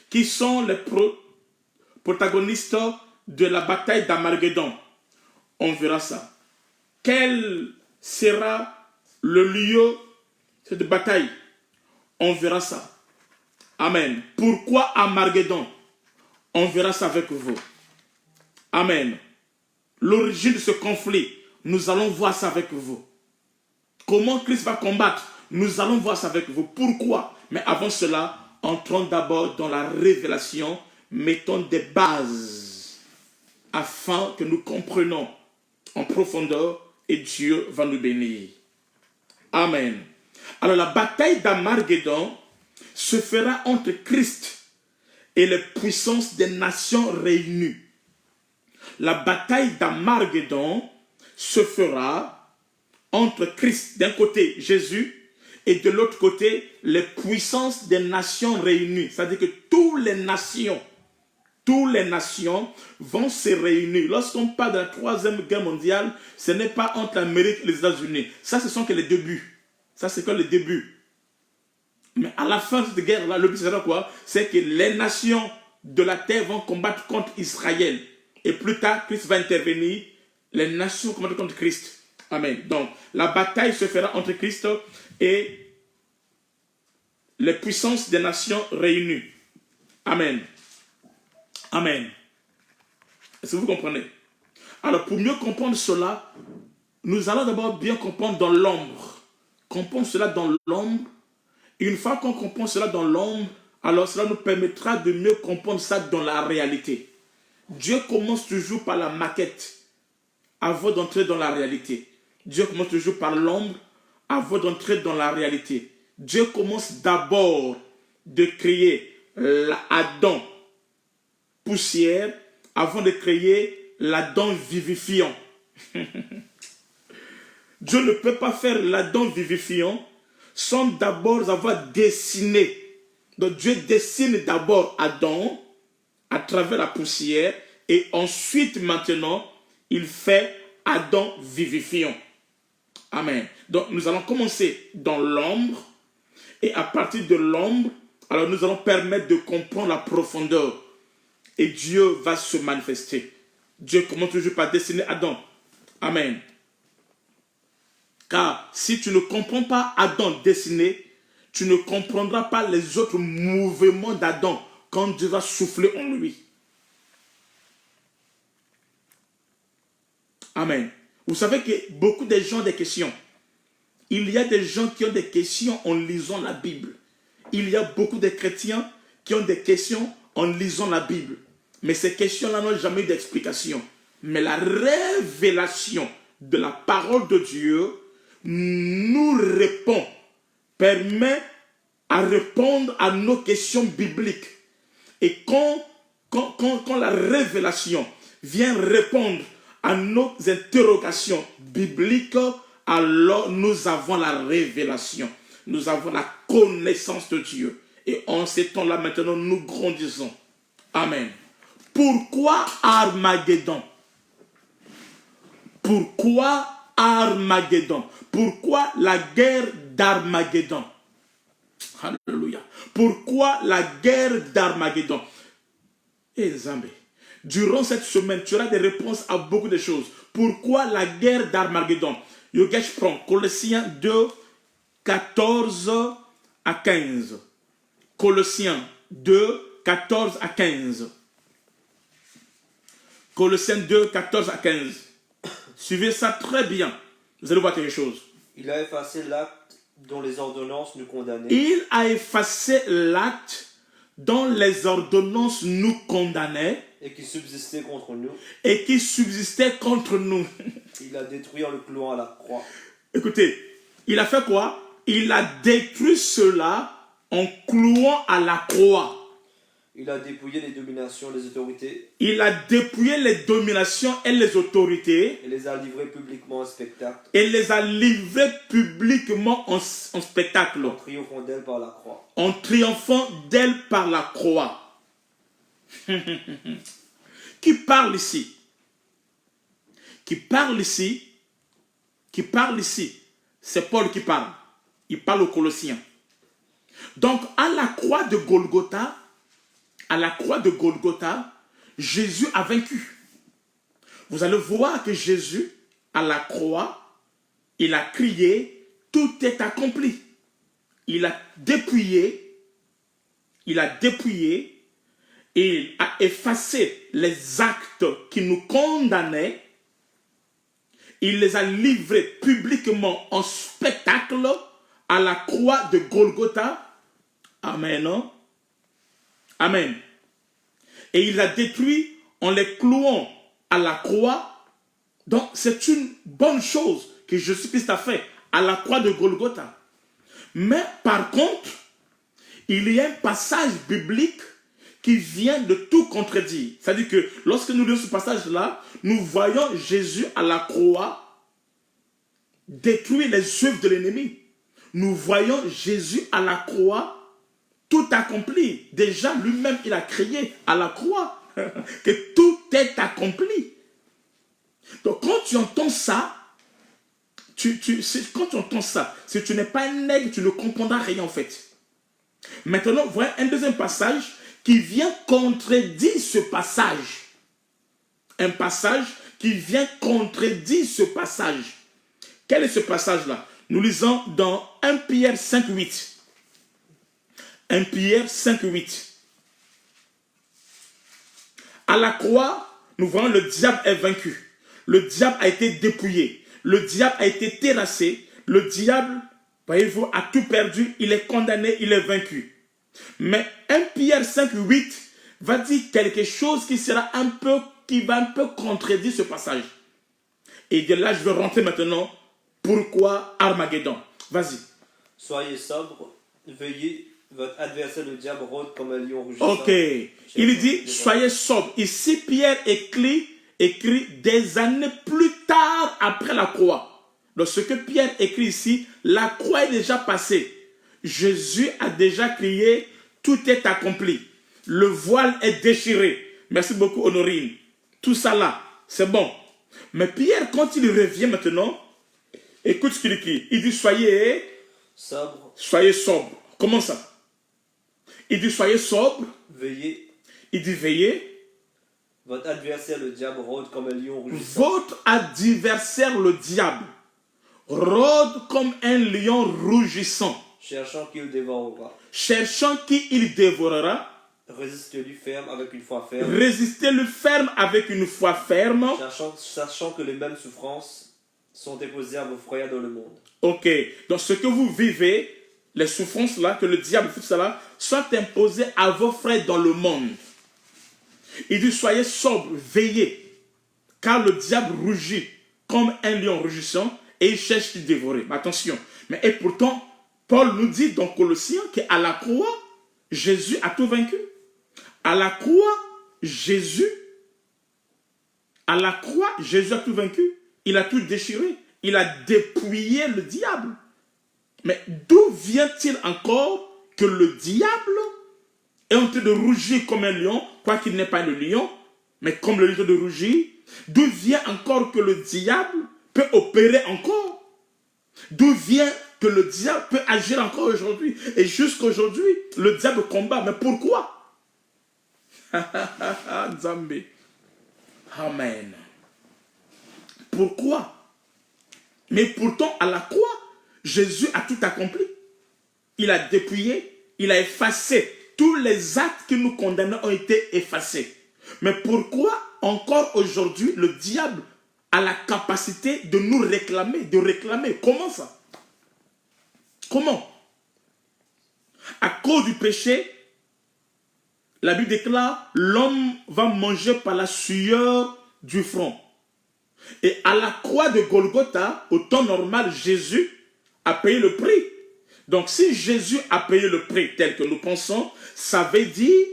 Qui sont les protagonistes de la bataille d'Armageddon? On verra ça. Quel sera le lieu de cette bataille? On verra ça. Amen. Pourquoi Armageddon? On verra ça avec vous. Amen. L'origine de ce conflit, nous allons voir ça avec vous. Comment Christ va combattre? Nous allons voir ça avec vous. Pourquoi? Mais avant cela, entrons d'abord dans la révélation, mettons des bases afin que nous comprenions en profondeur et Dieu va nous bénir. Amen. Alors la bataille d'Armageddon se fera entre Christ et les puissances des nations réunies. La bataille d'Armageddon se fera entre Christ, d'un côté Jésus, et de l'autre côté les puissances des nations réunies. C'est-à-dire que toutes les nations vont se réunir. Lorsqu'on parle de la Troisième Guerre mondiale, ce n'est pas entre l'Amérique et les États-Unis. Ça, ce sont que les débuts. Ça, c'est que les débuts. Mais à la fin de cette guerre-là, le but sera quoi? C'est que les nations de la terre vont combattre contre Israël. Et plus tard, Christ va intervenir. Les nations combattent contre Christ. Amen. Donc, la bataille se fera entre Christ et les puissances des nations réunies. Amen. Amen. Est-ce que vous comprenez? Alors, pour mieux comprendre cela, nous allons d'abord bien comprendre dans l'ombre. Comprendre cela dans l'ombre. Et une fois qu'on comprend cela dans l'ombre, alors cela nous permettra de mieux comprendre ça dans la réalité. Dieu commence toujours par la maquette avant d'entrer dans la réalité. Dieu commence toujours par l'ombre avant d'entrer dans la réalité. Dieu commence d'abord de créer l'Adam poussière avant de créer l'Adam vivifiant. Dieu ne peut pas faire l'Adam vivifiant sans d'abord avoir dessiné. Donc Dieu dessine d'abord Adam à travers la poussière Et ensuite, maintenant, il fait Adam vivifiant. Amen. Donc, nous allons commencer dans l'ombre. Et à partir de l'ombre, alors nous allons permettre de comprendre la profondeur. Et Dieu va se manifester. Dieu commence toujours par dessiner Adam. Amen. Car si tu ne comprends pas Adam dessiné, tu ne comprendras pas les autres mouvements d'Adam quand Dieu va souffler en lui. Amen. Vous savez que beaucoup de gens ont des questions. Il y a des gens qui ont des questions en lisant la Bible. Il y a beaucoup de chrétiens qui ont des questions en lisant la Bible. Mais ces questions-là n'ont jamais eu d'explication. Mais la révélation de la parole de Dieu nous répond, permet à répondre à nos questions bibliques. Et quand la révélation vient répondre à nos interrogations bibliques, alors nous avons la révélation. Nous avons la connaissance de Dieu. Et en ces temps-là, maintenant, nous grandissons. Amen. Pourquoi Armageddon? Pourquoi Armageddon? Pourquoi la guerre d'Armageddon? Alléluia. Pourquoi la guerre d'Armageddon? Et Zambé, durant cette semaine, tu auras des réponses à beaucoup de choses. Pourquoi la guerre d'Armageddon? Je prends Colossiens 2, 14 à 15. Colossiens 2, 14 à 15. Colossiens 2, 14 à 15. Suivez ça très bien. Vous allez voir quelque chose. Il a effacé l'acte dont les ordonnances nous condamnaient. Il a effacé l'acte dont les ordonnances nous condamnaient. Et qui subsistait contre nous. Et qui subsistait contre nous. Il a détruit en le clouant à la croix. Écoutez, il a fait quoi? Il a détruit cela en clouant à la croix. Il a dépouillé les dominations, les autorités. Il a dépouillé les dominations et les autorités. Et les a livrées publiquement en spectacle. Et les a livrées publiquement en spectacle. En triomphant d'elle par la croix. En triomphant d'elle par la croix. Qui parle ici? Qui parle ici? Qui parle ici? C'est Paul qui parle. Il parle aux Colossiens. Donc, à la croix de Golgotha, Jésus a vaincu. Vous allez voir que Jésus, à la croix, il a crié, tout est accompli. Il a dépouillé, et il a effacé les actes qui nous condamnaient. Il les a livrés publiquement en spectacle à la croix de Golgotha. Amen. Amen. Et il a détruit en les clouant à la croix. Donc c'est une bonne chose que Jésus-Christ a fait à la croix de Golgotha. Mais par contre, il y a un passage biblique qui vient de tout contredire. C'est-à-dire que lorsque nous lisons ce passage-là, nous voyons Jésus à la croix détruire les œuvres de l'ennemi. Nous voyons Jésus à la croix tout accompli. Déjà, lui-même, il a crié à la croix que tout est accompli. Donc, quand tu entends ça, quand tu entends ça, si tu n'es pas un nègre, tu ne comprendras rien en fait. Maintenant, voilà un deuxième passage qui vient contredire ce passage. Un passage qui vient contredire ce passage. Quel est ce passage-là? Nous lisons dans 1 Pierre 5, 8. 1 Pierre 5, 8. À la croix, nous voyons le diable est vaincu. Le diable a été dépouillé. Le diable a été terrassé. Le diable, voyez-vous, a tout perdu. Il est condamné, il est vaincu. Mais 1 Pierre 5, 8 va dire quelque chose qui va un peu contredire ce passage. Et de là, je vais rentrer maintenant. Pourquoi Armageddon? Vas-y. Soyez sobre, veillez, votre adversaire le diable rôde comme un lion rugissant. Ok. Il dit, soyez sobre. Ici, Pierre écrit des années plus tard après la croix. Donc, ce que Pierre écrit ici, la croix est déjà passée. Jésus a déjà crié, tout est accompli. Le voile est déchiré. Merci beaucoup, Honorine. tout ça là, c'est bon. Mais Pierre, quand il revient maintenant, écoute ce qu'il écrit. Il dit, Sobre, soyez sobre. Comment ça? Il dit, soyez sobre. veillez. Il dit, veillez. Votre adversaire, le diable, rôde comme un lion rugissant. Votre adversaire, le diable, rôde comme un lion rougissant, Cherchant qu'il dévorera. cherchant qui il dévorera. Résistez-lui ferme avec une foi ferme. Résistez-le ferme avec une foi ferme. Sachant que les mêmes souffrances sont déposées à vos frères dans le monde. Ok, donc ce que vous vivez, les souffrances là, que le diable fait cela, sont imposées à vos frères dans le monde. Il dit, soyez sobres, veillez, car le diable rugit comme un lion rugissant et il cherche de dévorer. Mais attention, et pourtant, Paul nous dit dans Colossiens qu'à la croix, Jésus a tout vaincu. À la croix, Jésus a tout vaincu. Il a tout déchiré. Il a dépouillé le diable. Mais d'où vient-il encore que le diable est en train de rougir comme un lion, quoiqu'il n'est pas le lion, mais comme le lion de rougir? D'où vient encore que le diable peut opérer encore? D'où vient que le diable peut agir encore aujourd'hui? Et jusqu'à aujourd'hui, le diable combat. Mais pourquoi? Zambé. Amen. Pourquoi? Mais pourtant, à la croix, Jésus a tout accompli. Il a dépouillé, il a effacé. Tous les actes qui nous condamnaient ont été effacés. Mais pourquoi encore aujourd'hui le diable a la capacité de nous réclamer, de réclamer? Comment ça? Comment? À cause du péché, la Bible déclare, l'homme va manger par la sueur du front. Et à la croix de Golgotha, au temps normal, Jésus a payé le prix. Donc si Jésus a payé le prix tel que nous pensons, ça veut dire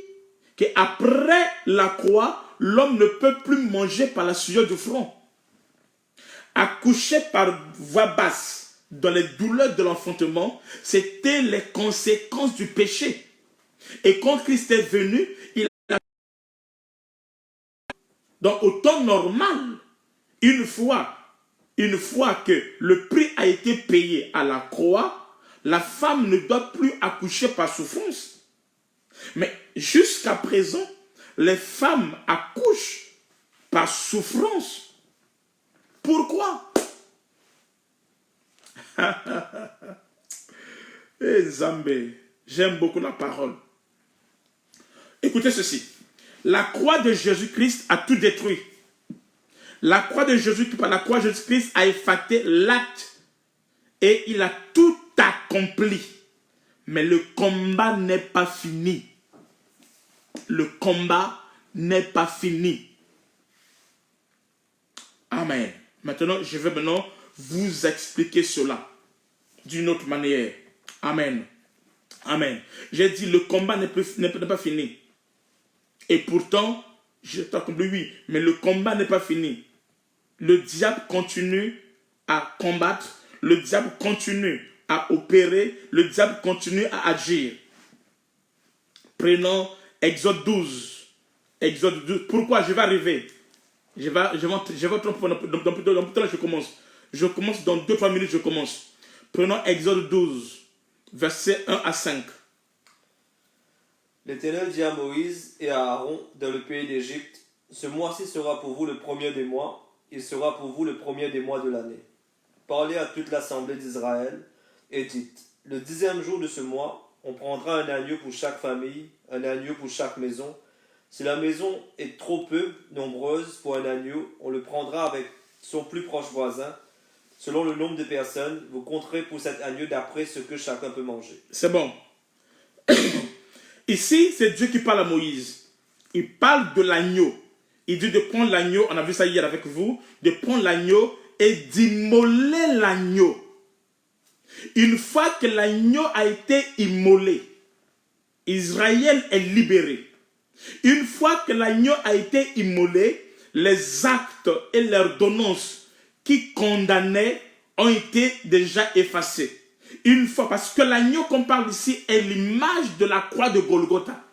qu'après la croix, l'homme ne peut plus manger par la sueur du front. Accoucher par voie basse dans les douleurs de l'enfantement, c'était les conséquences du péché. Et quand Christ est venu, il a... Donc au temps normal, une fois que le prix a été payé à la croix, la femme ne doit plus accoucher par souffrance. Mais jusqu'à présent, les femmes accouchent par souffrance. Pourquoi? Eh Zambé, j'aime beaucoup la parole. Écoutez ceci. La croix de Jésus-Christ a tout détruit. La croix de Jésus-Christ, par la croix de Jésus-Christ a effacé l'acte et il a tout accompli. Mais le combat n'est pas fini. Le combat n'est pas fini. Amen. Maintenant, je vais vous expliquer cela d'une autre manière. Amen. Amen. J'ai dit, le combat n'est pas fini. Et pourtant, je t'ai compris, oui, mais le combat n'est pas fini. Le diable continue à combattre, le diable continue à opérer, le diable continue à agir. Prenons Exode 12. Exode 12. Pourquoi? Je vais arriver. Je vais je commence. Je commence dans 2-3 minutes, je commence. Prenons Exode 12, versets 1 à 5. L'Éternel dit à Moïse et à Aaron dans le pays d'Égypte, ce mois-ci sera pour vous le premier des mois, il sera pour vous le premier des mois de l'année. Parlez à toute l'assemblée d'Israël et dites, le 10e jour de ce mois, on prendra un agneau pour chaque famille, un agneau pour chaque maison. Si la maison est trop peu nombreuse pour un agneau, on le prendra avec son plus proche voisin. Selon le nombre de personnes, vous compterez pour cet agneau d'après ce que chacun peut manger. C'est bon. Ici, c'est Dieu qui parle à Moïse. Il parle de l'agneau. Il dit de prendre l'agneau, on a vu ça hier avec vous, de prendre l'agneau et d'immoler l'agneau. Une fois que l'agneau a été immolé, Israël est libéré. Une fois que l'agneau a été immolé, les actes et les ordonnances qui condamnaient ont été déjà effacés. Une fois, parce que l'agneau qu'on parle ici est l'image de la croix de Golgotha.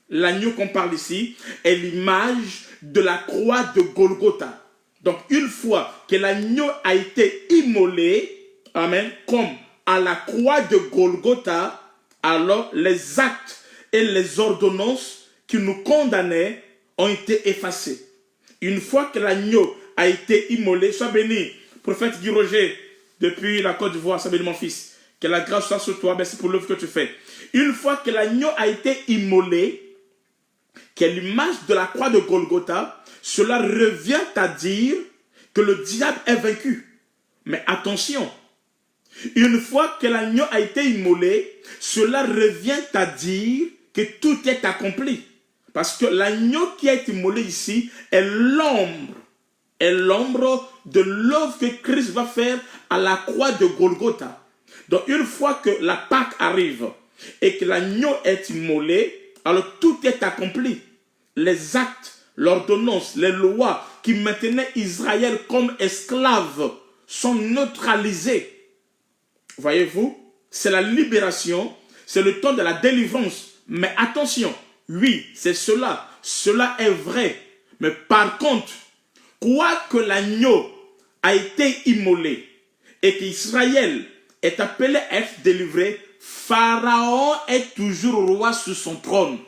l'agneau qu'on parle ici, est l'image de la croix de Golgotha. Donc, une fois que l'agneau a été immolé, amen, comme à la croix de Golgotha, alors les actes et les ordonnances qui nous condamnaient ont été effacés. Une fois que l'agneau a été immolé, sois béni, prophète Guy Roger, depuis la Côte d'Ivoire, sois béni mon fils, que la grâce soit sur toi, merci pour l'œuvre que tu fais. Une fois que l'agneau a été immolé, qui est l'image de la croix de Golgotha, cela revient à dire que le diable est vaincu. Mais attention, une fois que l'agneau a été immolé, cela revient à dire que tout est accompli. Parce que l'agneau qui a été immolé ici est l'ombre de l'œuvre que Christ va faire à la croix de Golgotha. Donc une fois que la Pâque arrive et que l'agneau est immolé, alors tout est accompli. Les actes, l'ordonnance, les lois qui maintenaient Israël comme esclave sont neutralisés. Voyez-vous, c'est la libération, c'est le temps de la délivrance. Mais attention, oui, c'est cela. Cela est vrai. Mais par contre, quoique l'agneau a été immolé et qu'Israël est appelé à être délivré, Pharaon est toujours roi sur son trône.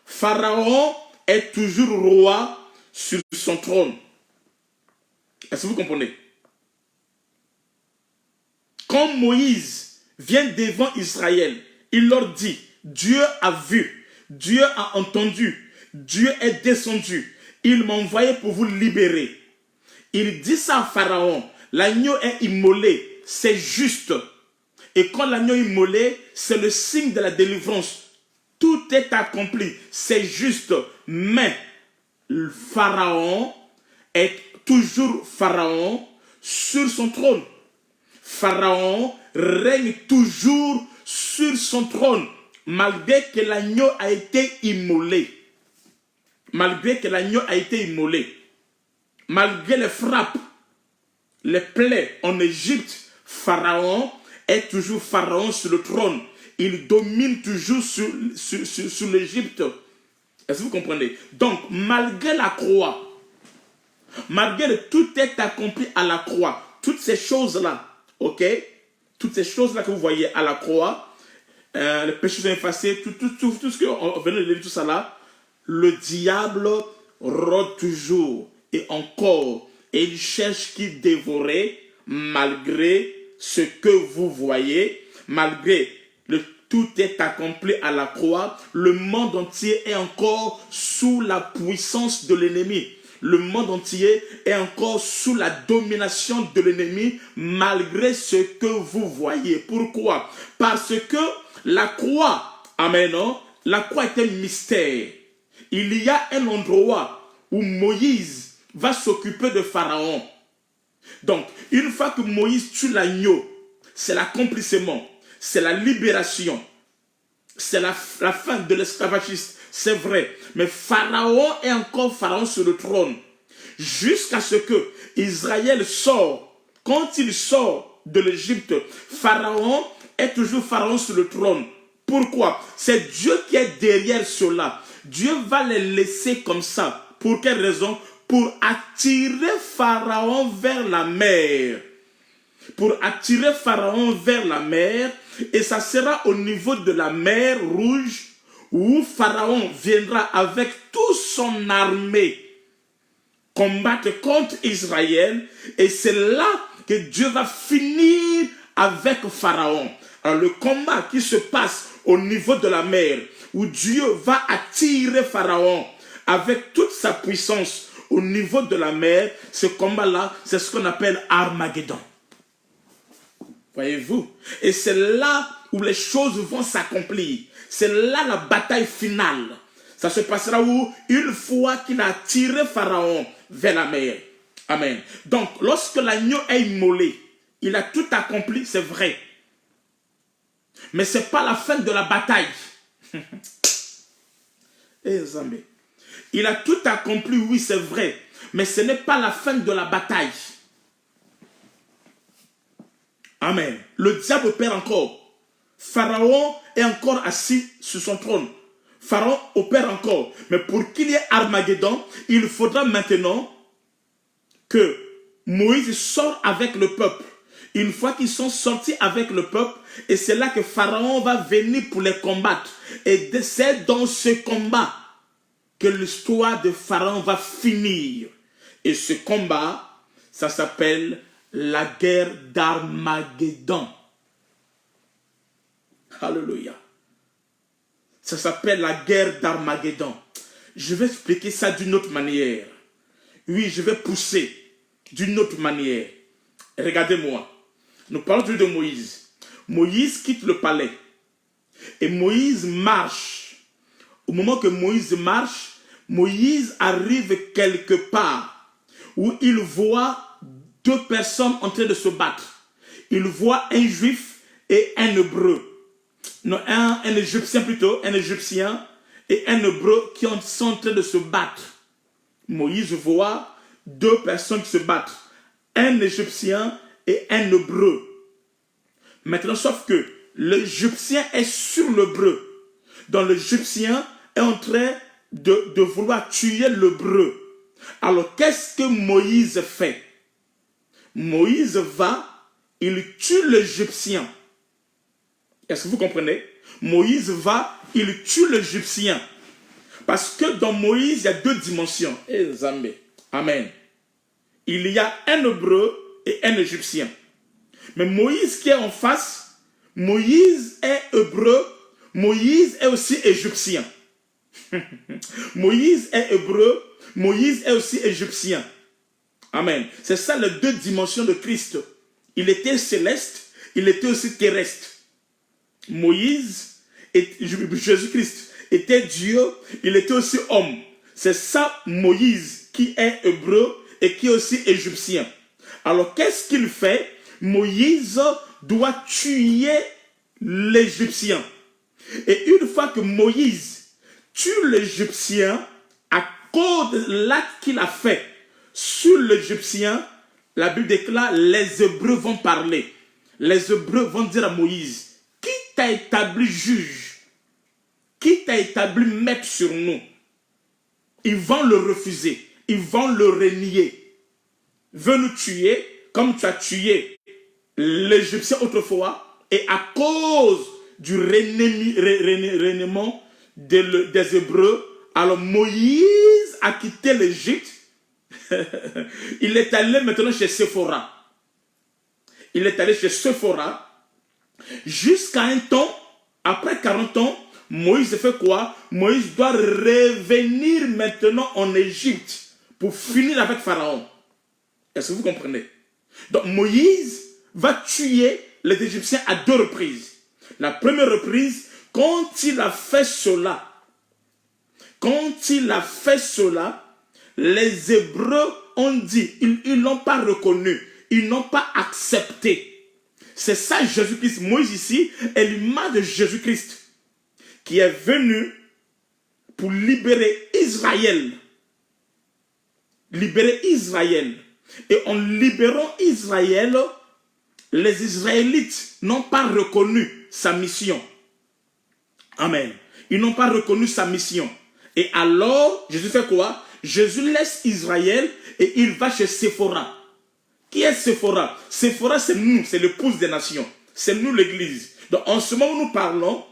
Pharaon est toujours roi sur son trône. Est-ce que vous comprenez? Quand Moïse vient devant Israël, il leur dit, Dieu a vu, Dieu a entendu, Dieu est descendu, il m'a envoyé pour vous libérer. Il dit ça à Pharaon, l'agneau est immolé, c'est juste. Et quand l'agneau est immolé, c'est le signe de la délivrance. Tout est accompli, c'est juste. Mais le Pharaon est toujours Pharaon sur son trône. Pharaon règne toujours sur son trône, malgré que l'agneau a été immolé. Malgré que l'agneau a été immolé. Malgré les frappes, les plaies en Égypte, Pharaon est toujours Pharaon sur le trône. Il domine toujours sur l'Égypte. Est-ce que vous comprenez? Donc, malgré la croix, malgré tout est accompli à la croix, toutes ces choses-là, ok? Toutes ces choses-là que vous voyez à la croix, les péchés sont effacés, tout ce qu'on vient de lire, tout ça là, le diable rôde toujours et encore, et il cherche qui dévorer malgré ce que vous voyez, malgré tout est accompli à la croix, le monde entier est encore sous la puissance de l'ennemi. Le monde entier est encore sous la domination de l'ennemi malgré ce que vous voyez. Pourquoi? Parce que la croix, amen, non? La croix est un mystère. Il y a un endroit où Moïse va s'occuper de Pharaon. Donc, une fois que Moïse tue l'agneau, c'est l'accomplissement, c'est la libération, c'est la fin de l'esclavagisme, c'est vrai. Mais Pharaon est encore Pharaon sur le trône. Jusqu'à ce que Israël sort. Quand il sort de l'Égypte, Pharaon est toujours Pharaon sur le trône. Pourquoi? C'est Dieu qui est derrière cela. Dieu va les laisser comme ça. Pour quelle raison? Pour attirer Pharaon vers la mer. Pour attirer Pharaon vers la mer. Et ça sera au niveau de la mer Rouge où Pharaon viendra avec toute son armée combattre contre Israël. Et c'est là que Dieu va finir avec Pharaon. Alors le combat qui se passe au niveau de la mer, où Dieu va attirer Pharaon avec toute sa puissance au niveau de la mer, ce combat-là, c'est ce qu'on appelle Armageddon. Voyez-vous? Et c'est là où les choses vont s'accomplir. C'est là la bataille finale. Ça se passera où? Une fois qu'il a tiré Pharaon vers la mer. Amen. Donc, lorsque l'agneau est immolé, il a tout accompli, c'est vrai. Mais ce n'est pas la fin de la bataille. Eh, Zambé. Il a tout accompli, oui, c'est vrai. Mais ce n'est pas la fin de la bataille. Amen. Le diable perd encore. Pharaon est encore assis sur son trône. Pharaon opère encore. Mais pour qu'il y ait Armageddon, il faudra maintenant que Moïse sorte avec le peuple. Une fois qu'ils sont sortis avec le peuple, et c'est là que Pharaon va venir pour les combattre. Et c'est dans ce combat que l'histoire de Pharaon va finir. Et ce combat, ça s'appelle la guerre d'Armageddon. Alléluia. Ça s'appelle la guerre d'Armageddon. Je vais expliquer ça d'une autre manière. Oui, je vais pousser d'une autre manière. Regardez-moi. Nous parlons de Moïse. Moïse quitte le palais. Et Moïse marche. Au moment que Moïse marche, Moïse arrive quelque part où il voit deux personnes en train de se battre. Il voit un juif et un hébreu. Non, un égyptien plutôt, un égyptien et un hébreu qui sont en train de se battre. Moïse voit deux personnes qui se battent. Un égyptien et un hébreu. Maintenant, sauf que l'égyptien est sur l'hébreu. Donc l'égyptien est en train de vouloir tuer l'hébreu. Alors qu'est-ce que Moïse fait? Moïse va, il tue l'égyptien. Est-ce que vous comprenez? Moïse va, il tue l'égyptien. Parce que dans Moïse, il y a deux dimensions. Amen. Il y a un hébreu et un égyptien. Mais Moïse qui est en face, Moïse est hébreu, Moïse est aussi égyptien. Moïse est hébreu, Moïse est aussi égyptien. Amen. C'est ça les deux dimensions de Christ. Il était céleste, il était aussi terrestre. Moïse, Jésus-Christ, était Dieu, il était aussi homme. C'est ça Moïse qui est hébreu et qui est aussi égyptien. Alors qu'est-ce qu'il fait? Moïse doit tuer l'Égyptien. Et une fois que Moïse tue l'Égyptien, à cause de l'acte qu'il a fait sur l'Égyptien, la Bible déclare, les Hébreux vont parler. Les Hébreux vont dire à Moïse, qui t'a établi juge? Qui t'a établi maître sur nous? Ils vont le refuser. Ils vont le renier. Veux nous tuer comme tu as tué l'Égyptien autrefois, et à cause du reniement des Hébreux, alors Moïse a quitté l'Égypte. Il est allé maintenant chez Séphora. Il est allé chez Séphora jusqu'à un temps, après 40 ans, Moïse fait quoi? Moïse doit revenir maintenant en Égypte pour finir avec Pharaon. Est-ce que vous comprenez? Donc Moïse va tuer les Égyptiens à deux reprises. La première reprise, quand il a fait cela, les Hébreux ont dit, ils n'ont pas reconnu, ils n'ont pas accepté. C'est ça Jésus-Christ. Moïse ici est l'image de Jésus-Christ qui est venu pour libérer Israël. Libérer Israël. Et en libérant Israël, les Israélites n'ont pas reconnu sa mission. Amen. Ils n'ont pas reconnu sa mission. Et alors, Jésus fait quoi? Jésus laisse Israël et il va chez Séphora. Qui est Séphora? Séphora, c'est nous, c'est l'épouse des nations. C'est nous l'église. Donc en ce moment où nous parlons,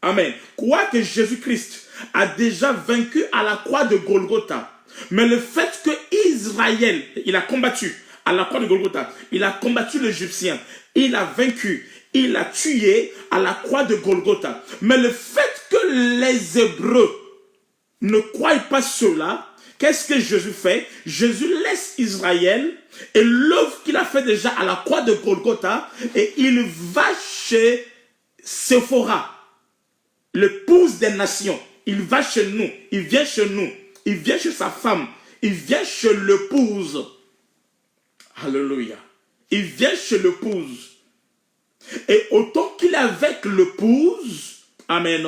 amen, quoique Jésus-Christ a déjà vaincu à la croix de Golgotha, mais le fait que Israël, il a combattu à la croix de Golgotha, il a combattu l'Égyptien, il a vaincu, il a tué à la croix de Golgotha. Mais le fait que les Hébreux ne croient pas cela, qu'est-ce que Jésus fait? Jésus laisse Israël et l'œuvre qu'il a fait déjà à la croix de Golgotha, et il va chez Séphora, l'épouse des nations. Il va chez nous, il vient chez nous, il vient chez sa femme, il vient chez l'épouse. Alléluia. Il vient chez l'épouse. Et autant qu'il est avec l'épouse, amen,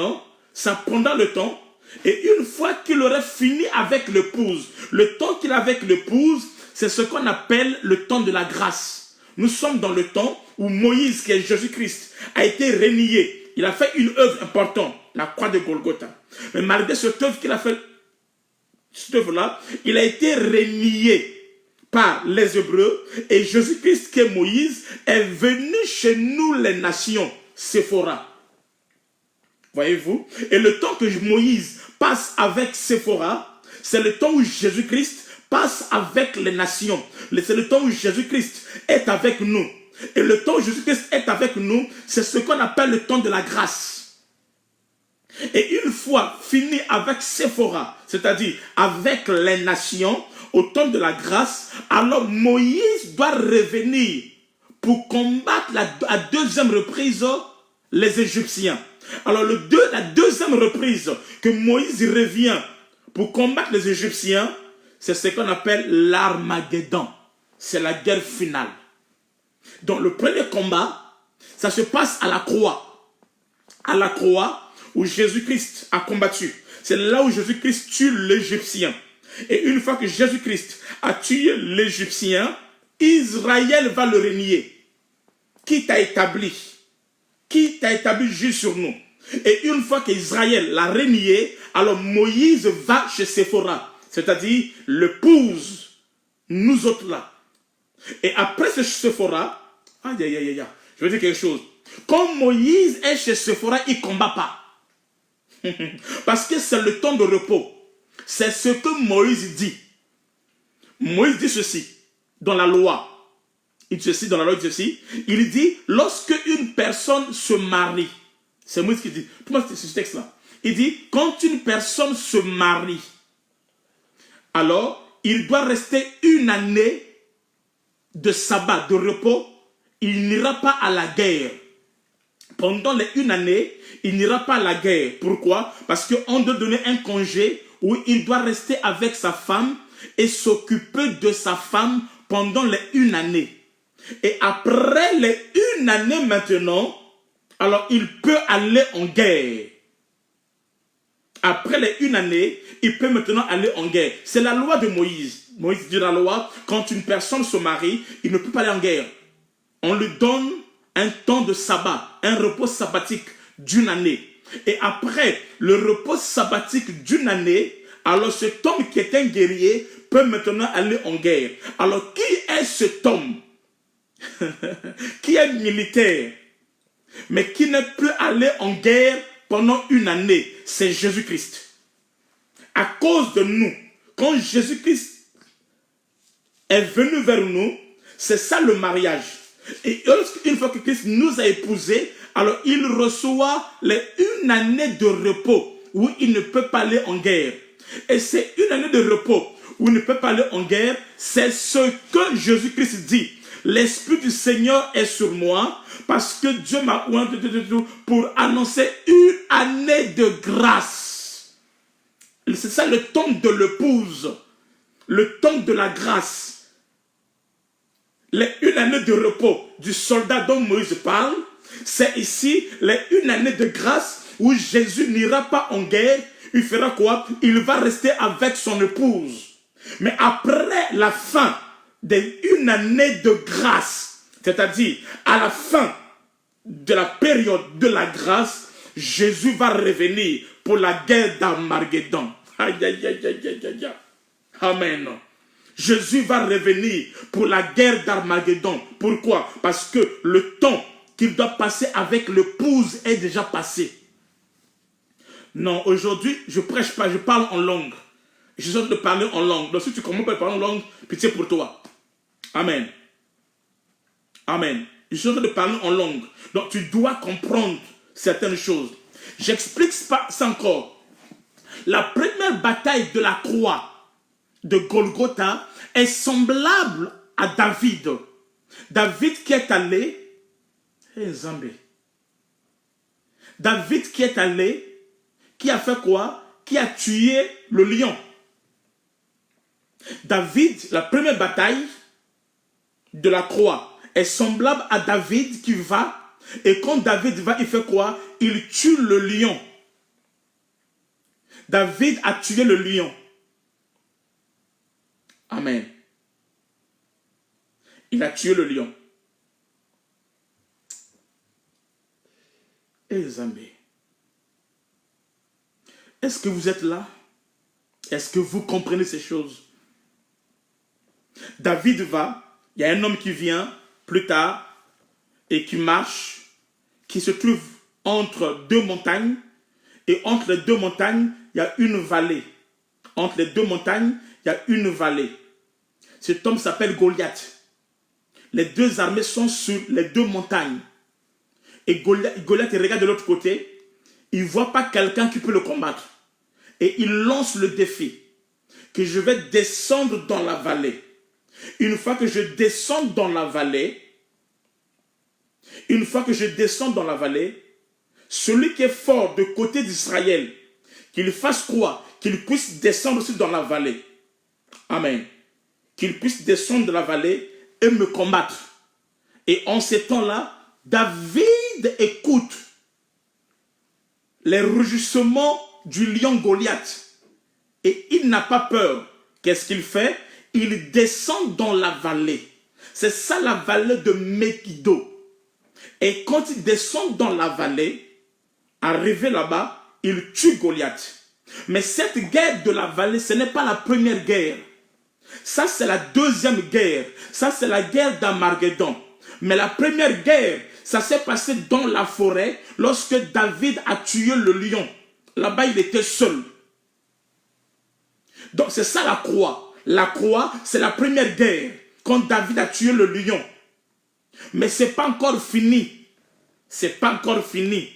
ça prendra le temps. Et une fois qu'il aurait fini avec l'épouse, le temps qu'il a avec l'épouse, c'est ce qu'on appelle le temps de la grâce. Nous sommes dans le temps où Moïse, qui est Jésus-Christ, a été renié. il a fait une œuvre importante, la croix de Golgotha. Mais malgré cette œuvre qu'il a fait, cette œuvre-là, il a été renié par les Hébreux, et Jésus-Christ, qui est Moïse, est venu chez nous les nations, Séphora. Voyez-vous? Et le temps que Moïse passe avec Séphora, c'est le temps où Jésus-Christ passe avec les nations. C'est le temps où Jésus-Christ est avec nous. Et le temps où Jésus-Christ est avec nous, c'est ce qu'on appelle le temps de la grâce. Et une fois fini avec Séphora, c'est-à-dire avec les nations, au temps de la grâce, alors Moïse doit revenir pour combattre à deuxième reprise les Égyptiens. Alors la deuxième reprise que Moïse revient pour combattre les Égyptiens, c'est ce qu'on appelle l'Armageddon. C'est la guerre finale. Donc le premier combat, ça se passe à la croix. À la croix où Jésus-Christ a combattu. C'est là où Jésus-Christ tue l'Égyptien. Et une fois que Jésus-Christ a tué l'Égyptien, Israël va le renier. Qui t'a établi juge sur nous. Et une fois qu'Israël l'a renié, alors Moïse va chez Séphora, c'est-à-dire l'épouse, nous autres là. Et après ce Séphora, je veux dire quelque chose. Quand Moïse est chez Séphora, il ne combat pas. Parce que c'est le temps de repos. C'est ce que Moïse dit. Moïse dit ceci dans la loi. Il dit ceci dans la loi, il dit, lorsque une personne se marie, c'est Moïse qui dit, tout le monde, c'est ce texte-là. Il dit, quand une personne se marie, alors il doit rester une année de sabbat, de repos. Il n'ira pas à la guerre. Pendant les une année, il n'ira pas à la guerre. Pourquoi? Parce qu'on doit donner un congé où il doit rester avec sa femme et s'occuper de sa femme pendant les une année. Et après les une année maintenant, alors il peut aller en guerre. Après les une année, il peut maintenant aller en guerre. C'est la loi de Moïse. Moïse dit la loi, quand une personne se marie, il ne peut pas aller en guerre. On lui donne un temps de sabbat, un repos sabbatique d'une année. Et après le repos sabbatique d'une année, alors cet homme qui est un guerrier peut maintenant aller en guerre. Alors qui est cet homme qui est militaire, mais qui ne peut aller en guerre pendant une année? C'est Jésus-Christ. À cause de nous, quand Jésus-Christ est venu vers nous, c'est ça le mariage. Et une fois que Christ nous a épousés, alors il reçoit une année de repos où il ne peut pas aller en guerre. Et c'est une année de repos où il ne peut pas aller en guerre, c'est ce que Jésus-Christ dit. L'Esprit du Seigneur est sur moi parce que Dieu m'a oint pour annoncer une année de grâce. C'est ça le temps de l'épouse, le temps de la grâce. Une année de repos du soldat dont Moïse parle, c'est ici une année de grâce où Jésus n'ira pas en guerre. Il fera quoi? Il va rester avec son épouse. Mais après la fin d'une année de grâce, c'est-à-dire à la fin de la période de la grâce, Jésus va revenir pour la guerre d'Armageddon. Aïe, aïe, aïe, aïe, aïe, aïe. Amen. Jésus va revenir pour la guerre d'Armageddon. Pourquoi? Parce que le temps qu'il doit passer avec l'épouse est déjà passé. Non, aujourd'hui, je ne prêche pas, je parle en langue. Je suis en train de parler en langue. Donc si tu commences à parler en langue, pitié pour toi. Amen. Amen. Je suis en train de parler en langue. Donc tu dois comprendre certaines choses. J'explique ça encore. La première bataille de la croix de Golgotha est semblable à David. David qui est allé... David qui est allé... Qui a fait quoi? Qui a tué le lion. David, la première bataille de la croix est semblable à David qui va, et quand David va, il fait quoi? Il tue le lion. David a tué le lion. Amen. Il a tué le lion. les amis, est-ce que vous êtes là? Est-ce que vous comprenez ces choses? David va, il y a un homme qui vient plus tard et qui marche, qui se trouve entre deux montagnes, et entre les deux montagnes, il y a une vallée. Entre les deux montagnes, il y a une vallée. Cet homme s'appelle Goliath. Les deux armées sont sur les deux montagnes. Et Goliath regarde de l'autre côté, il ne voit pas quelqu'un qui peut le combattre. Et il lance le défi, que je vais descendre dans la vallée. Une fois que je descends dans la vallée, celui qui est fort de côté d'Israël, qu'il fasse quoi? Qu'il puisse descendre aussi dans la vallée. Amen. Qu'il puisse descendre dans la vallée et me combattre. Et en ces temps-là, David écoute les rugissements du lion Goliath. Et il n'a pas peur. Qu'est-ce qu'il fait? Il descend dans la vallée. C'est ça la vallée de Megiddo. Et quand il descend dans la vallée, arrivé là-bas, il tue Goliath. Mais cette guerre de la vallée, ce n'est pas la première guerre. Ça, c'est la deuxième guerre. Ça, c'est la guerre d'Armageddon. Mais la première guerre, ça s'est passé dans la forêt lorsque David a tué le lion. Là-bas, il était seul. Donc, c'est ça la croix. La croix, c'est la première guerre, quand David a tué le lion. Mais ce n'est pas encore fini. Ce n'est pas encore fini.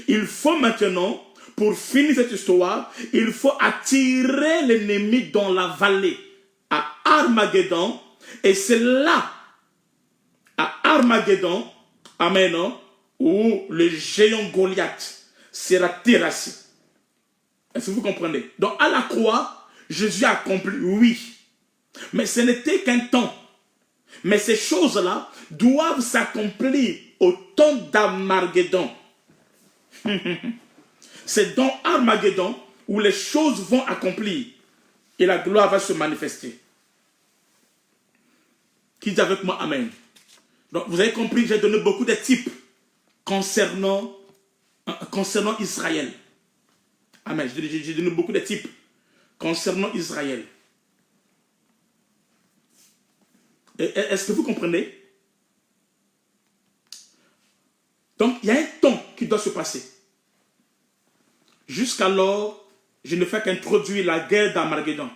Il faut maintenant, pour finir cette histoire, il faut attirer l'ennemi dans la vallée, à Armageddon. Et c'est là, à Armageddon, amen, où le géant Goliath sera terrassé. Est-ce que vous comprenez? Donc à la croix, Jésus a accompli, oui. Mais ce n'était qu'un temps. Mais ces choses-là doivent s'accomplir au temps d'Armageddon. C'est dans Armageddon où les choses vont accomplir et la gloire va se manifester. Qui dit avec moi Amen? Donc vous avez compris que j'ai donné beaucoup de types concernant Israël. Amen. J'ai donné beaucoup de types concernant Israël. Est-ce que vous comprenez? Donc, il y a un temps qui doit se passer. Jusqu'alors, je ne fais qu'introduire la guerre d'Armageddon.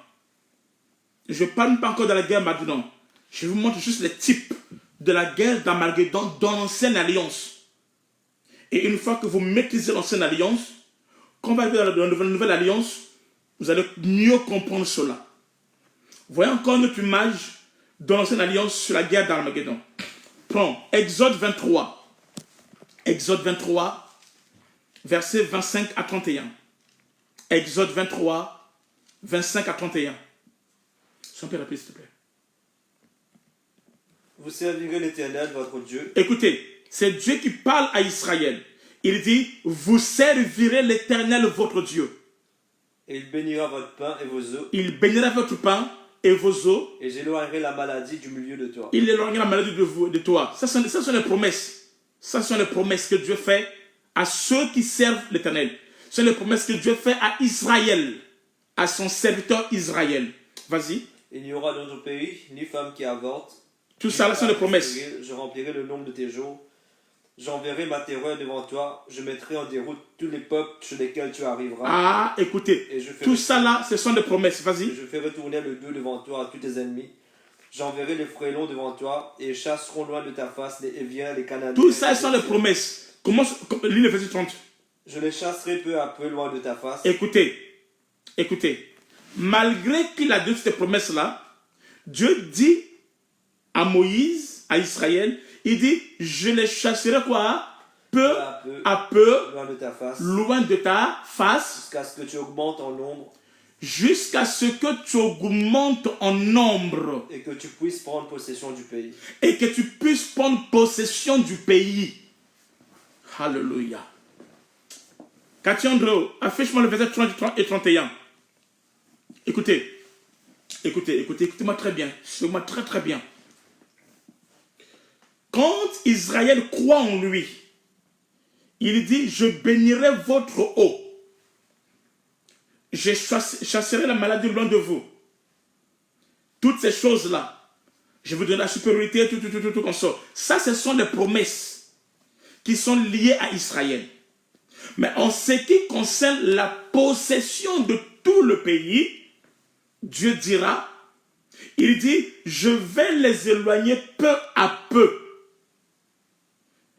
Je ne parle pas encore de la guerre d'Armageddon. Je vous montre juste les types de la guerre d'Armageddon dans l'ancienne alliance. Et une fois que vous maîtrisez l'ancienne alliance, quand on va arriver dans la nouvelle alliance, vous allez mieux comprendre cela. Voyez encore une autre image dans l'ancienne alliance sur la guerre d'Armageddon. Prends Exode 23. Exode 23, versets 25 à 31. Exode 23, 25 à 31. Sois un peu rapide, s'il te plaît. Vous servirez l'Éternel, votre Dieu. Écoutez, c'est Dieu qui parle à Israël. Il dit, vous servirez l'Éternel, votre Dieu. Et il bénira votre pain et vos eaux. Il bénira votre pain et vos eaux. Et j'éloignerai la maladie du milieu de toi. Il éloignera la maladie de toi. Ça sont les promesses. Ça sont les promesses que Dieu fait à ceux qui servent l'Éternel. Ce sont les promesses que Dieu fait à Israël, à son serviteur Israël. Vas-y. Il n'y aura dans ton pays ni femme qui avorte. Tout ça, là, sont les promesses. Je remplirai le nombre de tes jours. J'enverrai ma terreur devant toi. Je mettrai en déroute tous les peuples sur lesquels tu arriveras. Ah, écoutez. Tout ça, là, ce sont des promesses. Vas-y. Je ferai tourner le dos devant toi à tous tes ennemis. J'enverrai les frélons devant toi et chasseront loin de ta face les Héviens, les Cananéens. Tout ça, ce sont les promesses. Lis le verset 30. Je les chasserai peu à peu loin de ta face. Écoutez. Malgré qu'il a dit ces promesses-là, Dieu dit à Moïse, à Israël, il dit, je les chasserai quoi? Peu à peu, loin de ta face, jusqu'à ce que tu augmentes en nombre. Jusqu'à ce que tu augmentes en nombre. Et que tu puisses prendre possession du pays. Et que tu puisses prendre possession du pays. Alléluia. Cathy Andréo, affiche-moi le verset 30 et 31. Écoutez-moi très bien. Écoutez-moi très très bien. Quand Israël croit en lui, il dit, je bénirai votre eau. Je chasserai la maladie loin de vous. Toutes ces choses-là, je vous donne la supériorité, tout comme ça. Ça, ce sont les promesses qui sont liées à Israël. Mais en ce qui concerne la possession de tout le pays, Dieu dira, il dit, je vais les éloigner peu à peu.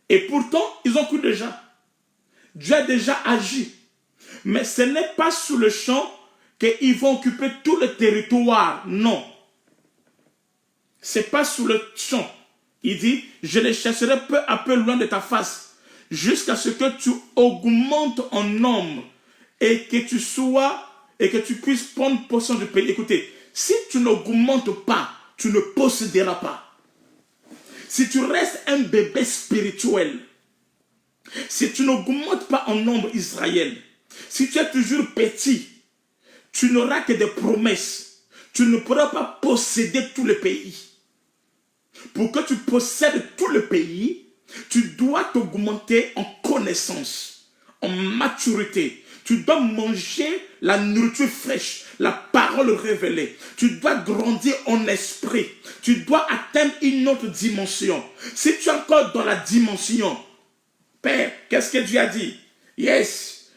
Et pourtant, ils ont cru déjà. Dieu a déjà agi. Mais ce n'est pas sous le champ qu'ils vont occuper tout le territoire. Non. Ce n'est pas sous le champ. Il dit, je les chasserai peu à peu loin de ta face, jusqu'à ce que tu augmentes en nombre et que tu sois, et que tu puisses prendre possession du pays. Écoutez, si tu n'augmentes pas, tu ne posséderas pas. Si tu restes un bébé spirituel, si tu n'augmentes pas en nombre Israël, si tu es toujours petit, tu n'auras que des promesses. Tu ne pourras pas posséder tout le pays. Pour que tu possèdes tout le pays, tu dois t'augmenter en connaissance, en maturité. Tu dois manger la nourriture fraîche, la parole révélée. Tu dois grandir en esprit. Tu dois atteindre une autre dimension. Si tu es encore dans la dimension, Père, qu'est-ce que Dieu a dit? Yes,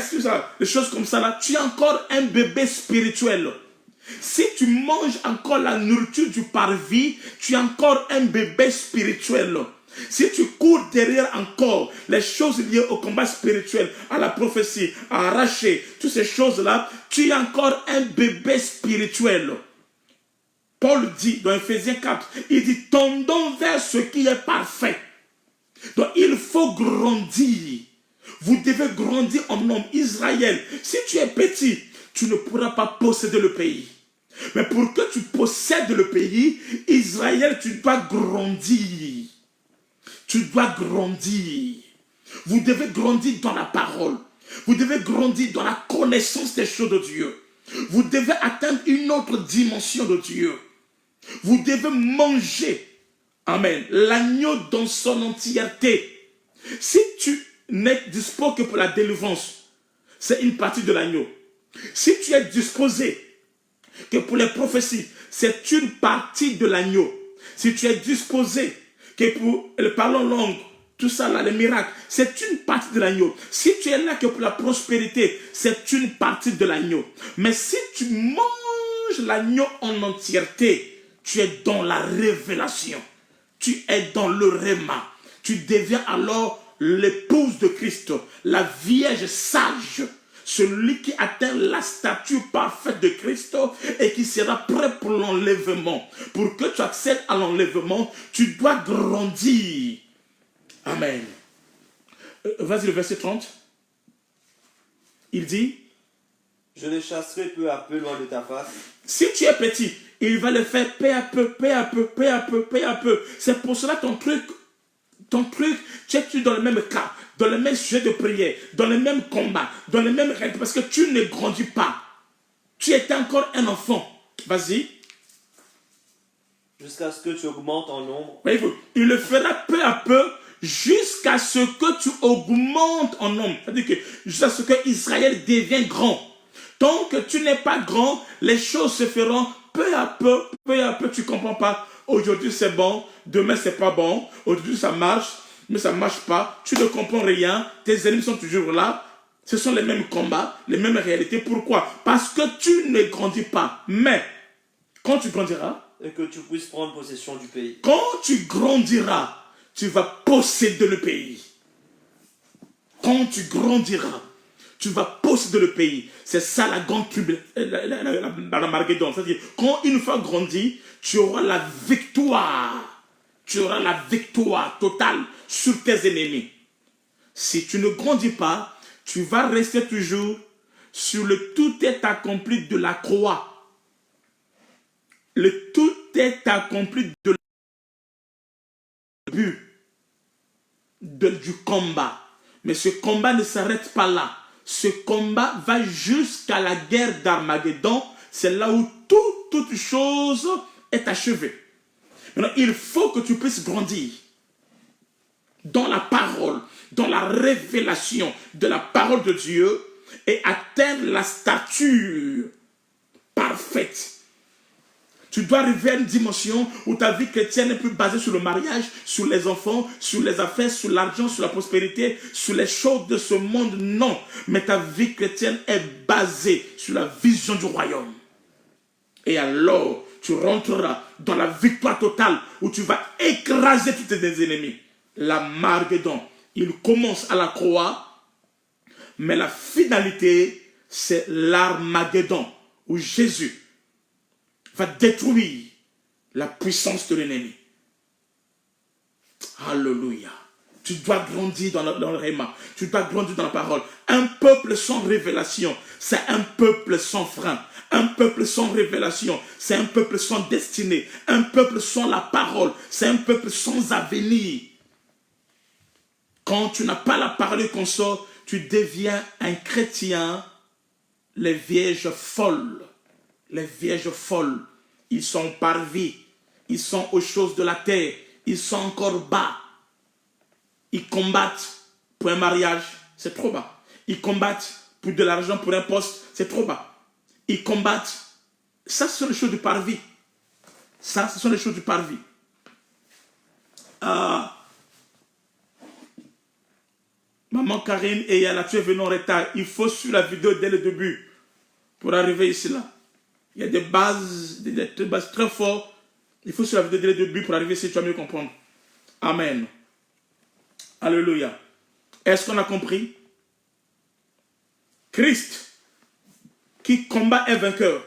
tout ça, des choses comme ça là, tu es encore un bébé spirituel. Si tu manges encore la nourriture du parvis, tu es encore un bébé spirituel. Si tu cours derrière encore les choses liées au combat spirituel, à la prophétie, à arracher, toutes ces choses-là, tu es encore un bébé spirituel. Paul dit dans Ephésiens 4, il dit, tendons vers ce qui est parfait. Donc il faut grandir. Vous devez grandir en nombre. Israël, si tu es petit, tu ne pourras pas posséder le pays. Mais pour que tu possèdes le pays, Israël, tu dois grandir. Tu dois grandir. Vous devez grandir dans la parole. Vous devez grandir dans la connaissance des choses de Dieu. Vous devez atteindre une autre dimension de Dieu. Vous devez manger, amen, l'agneau dans son entièreté. Si tu n'es disposé que pour la délivrance, c'est une partie de l'agneau. Si tu es disposé que pour les prophéties, c'est une partie de l'agneau. Si tu es disposé que pour le parler en langue, tout ça là, les miracles, c'est une partie de l'agneau. Si tu es là que pour la prospérité, c'est une partie de l'agneau. Mais si tu manges l'agneau en entièreté, tu es dans la révélation. Tu es dans le réma. Tu deviens alors l'épouse de Christ, la Vierge sage. Celui qui atteint la stature parfaite de Christ et qui sera prêt pour l'enlèvement. Pour que tu accèdes à l'enlèvement, tu dois grandir. Amen. Vas-y, le verset 30. Il dit, je les chasserai peu à peu loin de ta face. Si tu es petit, il va le faire peu à peu, peu à peu, peu à peu, peu à peu. C'est pour cela ton truc, tu es dans le même cas, dans le même sujet de prière, dans le même combat, dans le même règle, parce que tu ne grandis pas. Tu étais encore un enfant. Vas-y. Jusqu'à ce que tu augmentes en nombre. Voyez-vous, il le fera peu à peu jusqu'à ce que tu augmentes en nombre. C'est-à-dire que jusqu'à ce que Israël devienne grand. Tant que tu n'es pas grand, les choses se feront peu à peu, tu ne comprends pas. Aujourd'hui c'est bon, demain c'est pas bon, aujourd'hui ça marche, mais ça ne marche pas, tu ne comprends rien, tes ennemis sont toujours là, ce sont les mêmes combats, les mêmes réalités. Pourquoi? Parce que tu ne grandis pas. Mais, quand tu grandiras, et que tu puisses prendre possession du pays. Quand tu grandiras, tu vas posséder le pays. Quand tu grandiras, tu vas posséder le pays. C'est ça la grande tribulation, la Marguedon. C'est-à-dire, quand une fois grandi, tu auras la victoire. Tu auras la victoire totale sur tes ennemis. Si tu ne grandis pas, tu vas rester toujours sur le tout est accompli de la croix. Le tout est accompli de but du combat. Mais ce combat ne s'arrête pas là. Ce combat va jusqu'à la guerre d'Armageddon. C'est là où toute chose est achevée. Maintenant, il faut que tu puisses grandir dans la parole, dans la révélation de la parole de Dieu et atteindre la stature parfaite. Tu dois arriver à une dimension où ta vie chrétienne n'est plus basée sur le mariage, sur les enfants, sur les affaires, sur l'argent, sur la prospérité, sur les choses de ce monde. Non, mais ta vie chrétienne est basée sur la vision du royaume. Et alors, tu rentreras dans la victoire totale où tu vas écraser tous tes ennemis. L'Armageddon, il commence à la croix, mais la finalité, c'est l'Armageddon, où Jésus va détruire la puissance de l'ennemi. Alléluia. Tu dois grandir dans le réma. Tu dois grandir dans la parole. Un peuple sans révélation, c'est un peuple sans frein. Un peuple sans révélation, c'est un peuple sans destinée. Un peuple sans la parole, c'est un peuple sans avenir. Quand tu n'as pas la parole qu'on sort, tu deviens un chrétien. Les vierges folles. Les vierges folles, ils sont parvis. Ils sont aux choses de la terre. Ils sont encore bas. Ils combattent pour un mariage, c'est trop bas. Ils combattent pour de l'argent, pour un poste, c'est trop bas. Ils combattent. Ça, ce sont les choses du parvis. Ça, ce sont les choses du parvis. Maman Karine et Yana, tu es venu en retard. Il faut suivre la vidéo dès le début pour arriver ici là. Il y a des bases très fortes. Il faut suivre la vidéo dès le début pour arriver ici, tu vas mieux comprendre. Amen. Alléluia. Est-ce qu'on a compris? Christ qui combat est vainqueur.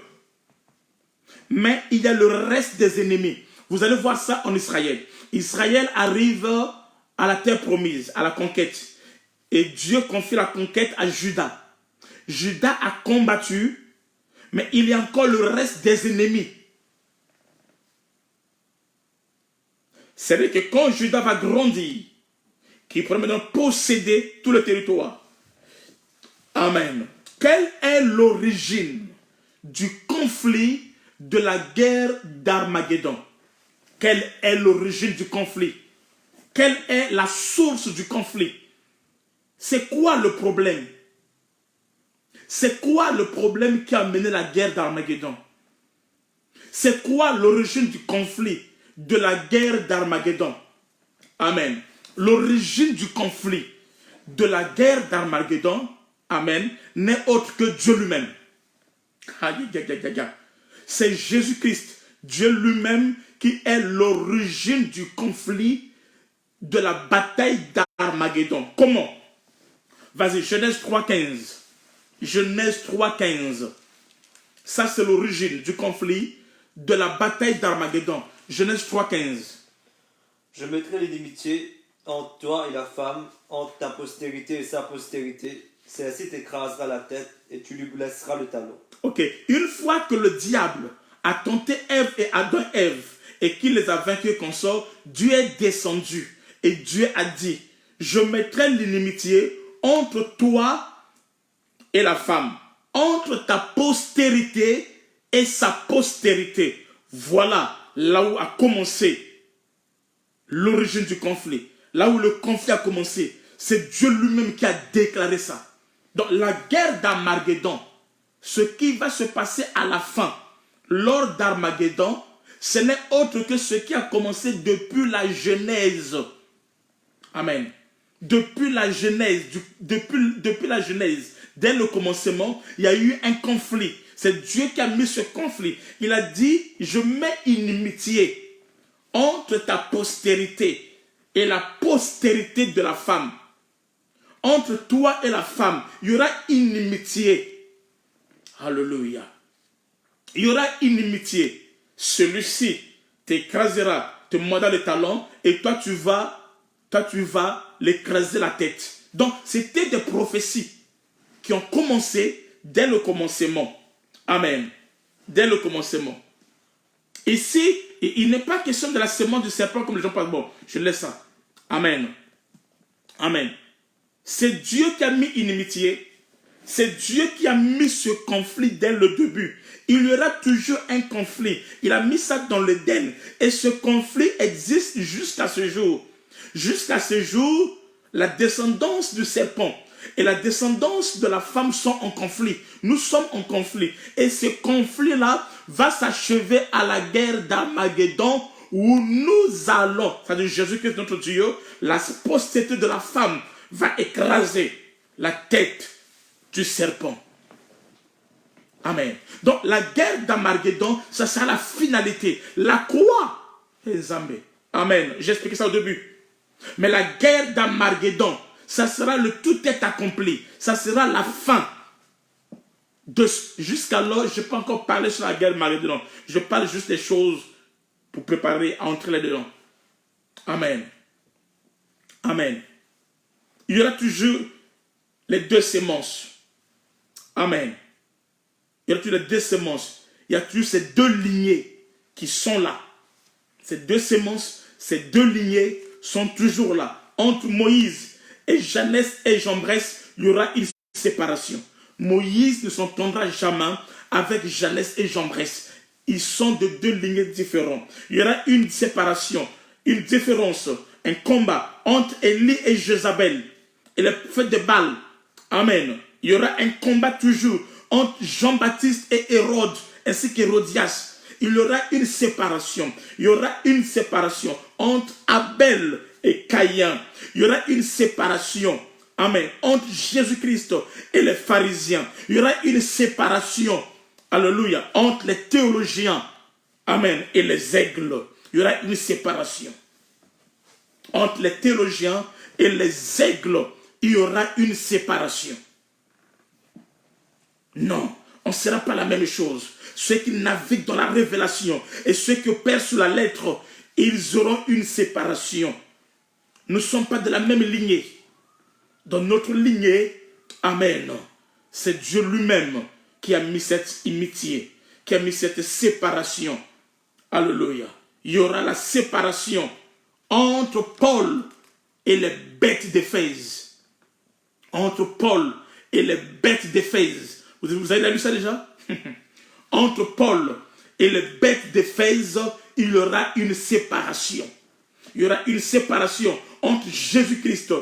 Mais il y a le reste des ennemis. Vous allez voir ça en Israël. Israël arrive à la terre promise, à la conquête. Et Dieu confie la conquête à Juda. Juda a combattu, mais il y a encore le reste des ennemis. C'est-à-dire que quand Juda va grandir, qu'il pourra maintenant posséder tout le territoire. Amen. Quelle est l'origine du conflit de la guerre d'Armageddon? Quelle est l'origine du conflit? Quelle est la source du conflit? C'est quoi le problème? C'est quoi le problème qui a mené la guerre d'Armageddon? C'est quoi l'origine du conflit de la guerre d'Armageddon? Amen. L'origine du conflit de la guerre d'Armageddon, amen, n'est autre que Dieu lui-même. C'est Jésus-Christ, Dieu lui-même, qui est l'origine du conflit de la bataille d'Armageddon. Comment? Vas-y, Genèse 3.15. Genèse 3.15. Ça, c'est l'origine du conflit de la bataille d'Armageddon. Genèse 3.15. Je mettrai l'inimitié entre toi et la femme, entre ta postérité et sa postérité. Celle-ci t'écrasera la tête et tu lui blesseras le talon. Ok. Une fois que le diable a tenté Ève et Adam et Ève et qu'il les a vaincus qu'on sort, Dieu est descendu et Dieu a dit, je mettrai l'inimitié entre toi et la femme, entre ta postérité et sa postérité. Voilà là où a commencé l'origine du conflit. Là où le conflit a commencé, c'est Dieu lui-même qui a déclaré ça. Donc la guerre d'Armageddon, ce qui va se passer à la fin, lors d'Armageddon, ce n'est autre que ce qui a commencé depuis la Genèse. Amen. Depuis la Genèse, depuis la Genèse, dès le commencement, il y a eu un conflit. C'est Dieu qui a mis ce conflit. Il a dit, je mets inimitié entre ta postérité et la postérité de la femme. Entre toi et la femme, il y aura inimitié. Alléluia. Il y aura inimitié. Celui-ci t'écrasera, te mordra le talon et toi tu vas l'écraser la tête. Donc, c'était des prophéties qui ont commencé dès le commencement. Amen. Dès le commencement. Ici, il n'est pas question de la semence du serpent comme les gens pensent. Bon, je laisse ça. Amen. Amen. C'est Dieu qui a mis inimitié. C'est Dieu qui a mis ce conflit dès le début. Il y aura toujours un conflit. Il a mis ça dans l'Éden. Et ce conflit existe jusqu'à ce jour. Jusqu'à ce jour, la descendance du serpent et la descendance de la femme sont en conflit. Nous sommes en conflit. Et ce conflit-là va s'achever à la guerre d'Armageddon où nous allons, c'est-à-dire Jésus-Christ notre Dieu, la postérité de la femme va écraser la tête du serpent. Amen. Donc la guerre d'Armageddon, ça sera la finalité. La croix est Zambé. Amen. J'ai expliqué ça au début. Mais la guerre d'Armageddon, ça sera le tout est accompli. Ça sera la fin. Jusqu'alors, je ne peux pas encore parler sur la guerre d'Armageddon. Je parle juste des choses pour préparer à entrer là-dedans. Amen. Amen. Il y aura toujours les deux semences. Amen. Il y aura toujours les deux semences. Il y a toujours ces deux lignées qui sont là. Ces deux semences, ces deux lignées sont toujours là. Entre Moïse et Jeannès et Jambres, il y aura une séparation. Moïse ne s'entendra jamais avec Jeannès et Jambres. Ils sont de deux lignées différentes. Il y aura une séparation, une différence, un combat entre Élie et Jézabel et le prophète de Baal. Amen. Il y aura un combat toujours entre Jean-Baptiste et Hérode, ainsi qu'Hérodias. Il y aura une séparation. Il y aura une séparation entre Abel et Caïn. Il y aura une séparation. Amen. Entre Jésus-Christ et les pharisiens. Il y aura une séparation. Alléluia. Entre les théologiens. Amen. Et les aigles. Il y aura une séparation. Entre les théologiens et les aigles. Il y aura une séparation. Non, on ne sera pas la même chose. Ceux qui naviguent dans la révélation et ceux qui opèrent sur la lettre, ils auront une séparation. Nous ne sommes pas de la même lignée. Dans notre lignée, amen, c'est Dieu lui-même qui a mis cette amitié, qui a mis cette séparation. Alléluia. Il y aura la séparation entre Paul et les bêtes d'Éphèse. Entre Paul et les bêtes d'Éphèse. Vous avez lu ça déjà? Entre Paul et les bêtes d'Éphèse, il y aura une séparation. Il y aura une séparation entre Jésus-Christ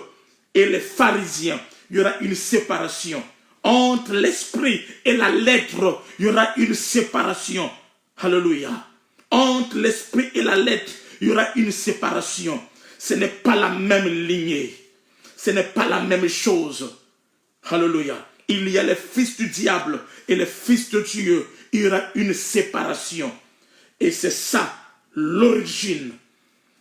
et les pharisiens. Il y aura une séparation. Entre l'esprit et la lettre, il y aura une séparation. Alléluia. Entre l'esprit et la lettre, il y aura une séparation. Ce n'est pas la même lignée. Ce n'est pas la même chose. Alléluia. Il y a les fils du diable et les fils de Dieu. Il y aura une séparation. Et c'est ça l'origine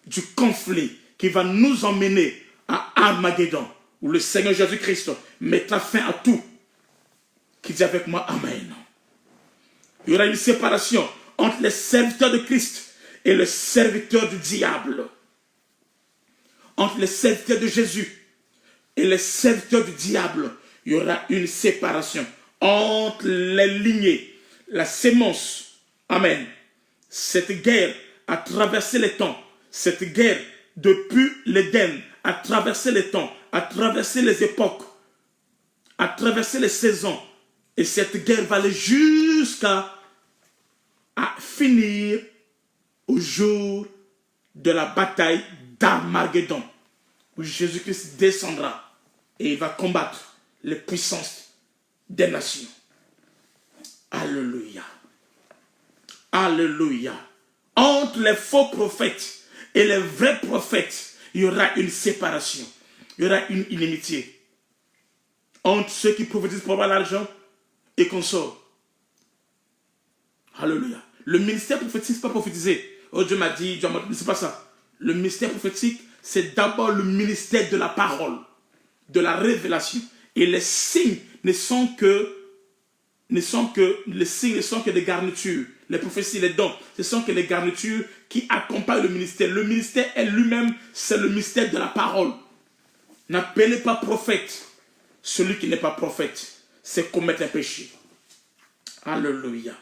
du conflit qui va nous emmener à Armageddon, où le Seigneur Jésus-Christ mettra fin à tout. Qui dit avec moi Amen. Il y aura une séparation entre les serviteurs de Christ et les serviteurs du diable. Entre les serviteurs de Jésus et les serviteurs du diable. Il y aura une séparation entre les lignées, la sémence. Amen. Cette guerre a traversé les temps. Cette guerre, depuis l'Éden, a traversé les temps, a traversé les époques, a traversé les saisons. Et cette guerre va aller jusqu'à finir au jour de la bataille d'Armageddon, où Jésus-Christ descendra et il va combattre les puissances des nations. Alléluia. Alléluia. Entre les faux prophètes et les vrais prophètes, il y aura une séparation. Il y aura une inimitié. Entre ceux qui prophétisent pour avoir l'argent et consorts. Alléluia. Le ministère prophétique, ce n'est pas prophétiser. Oh, Dieu m'a dit, Dieu m'a dit, c'est pas ça. Le ministère prophétique, c'est d'abord le ministère de la parole, de la révélation. Et les signes ne sont que des garnitures. Les prophéties, les dons, ce sont que les garnitures qui accompagnent le ministère. Le ministère est lui-même, c'est le mystère de la parole. N'appelez pas prophète celui qui n'est pas prophète. C'est commettre un péché. Alléluia.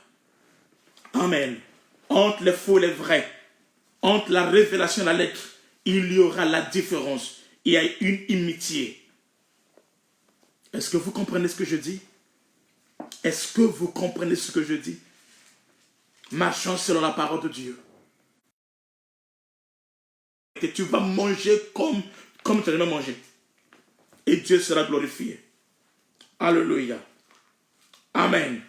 Amen. Entre les faux et les vrais, entre la révélation et la lettre, il y aura la différence. Il y a une inimitié. Est-ce que vous comprenez ce que je dis? Est-ce que vous comprenez ce que je dis? Marchons selon la parole de Dieu. Et tu vas manger comme tu as jamais mangé. et Dieu sera glorifié. Alléluia. Amen.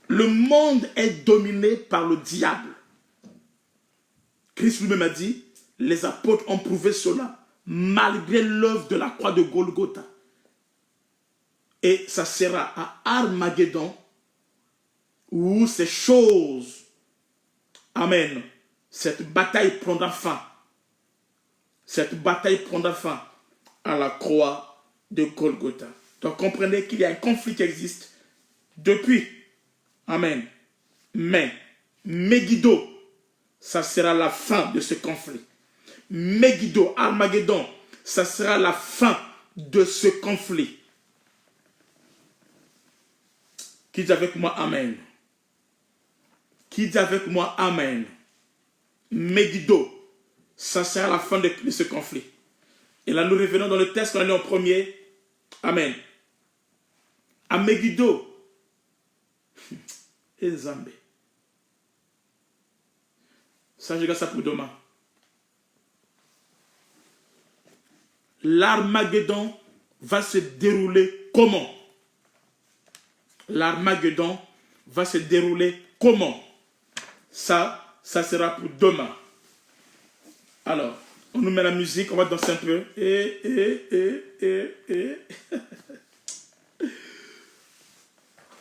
Le monde est dominé par le diable. Christ lui-même a dit, les apôtres ont prouvé cela, malgré l'œuvre de la croix de Golgotha. Et ça sera à Armageddon où ces choses, amen, cette bataille prendra fin. Cette bataille prendra fin à la croix de Golgotha. Donc comprenez qu'il y a un conflit qui existe depuis. Amen. Mais Megiddo, ça sera la fin de ce conflit. Megiddo, Armageddon, ça sera la fin de ce conflit. Qui dit avec moi Amen? Qui dit avec moi Amen? Megiddo, ça sera la fin de ce conflit. Et là, nous revenons dans le texte qu'on a lu en premier. Amen. À Megiddo. Et Zambé. Ça, je garde ça pour demain. L'Armageddon va se dérouler comment? L'Armageddon va se dérouler comment? Ça sera pour demain. Alors, on nous met la musique, on va danser un peu.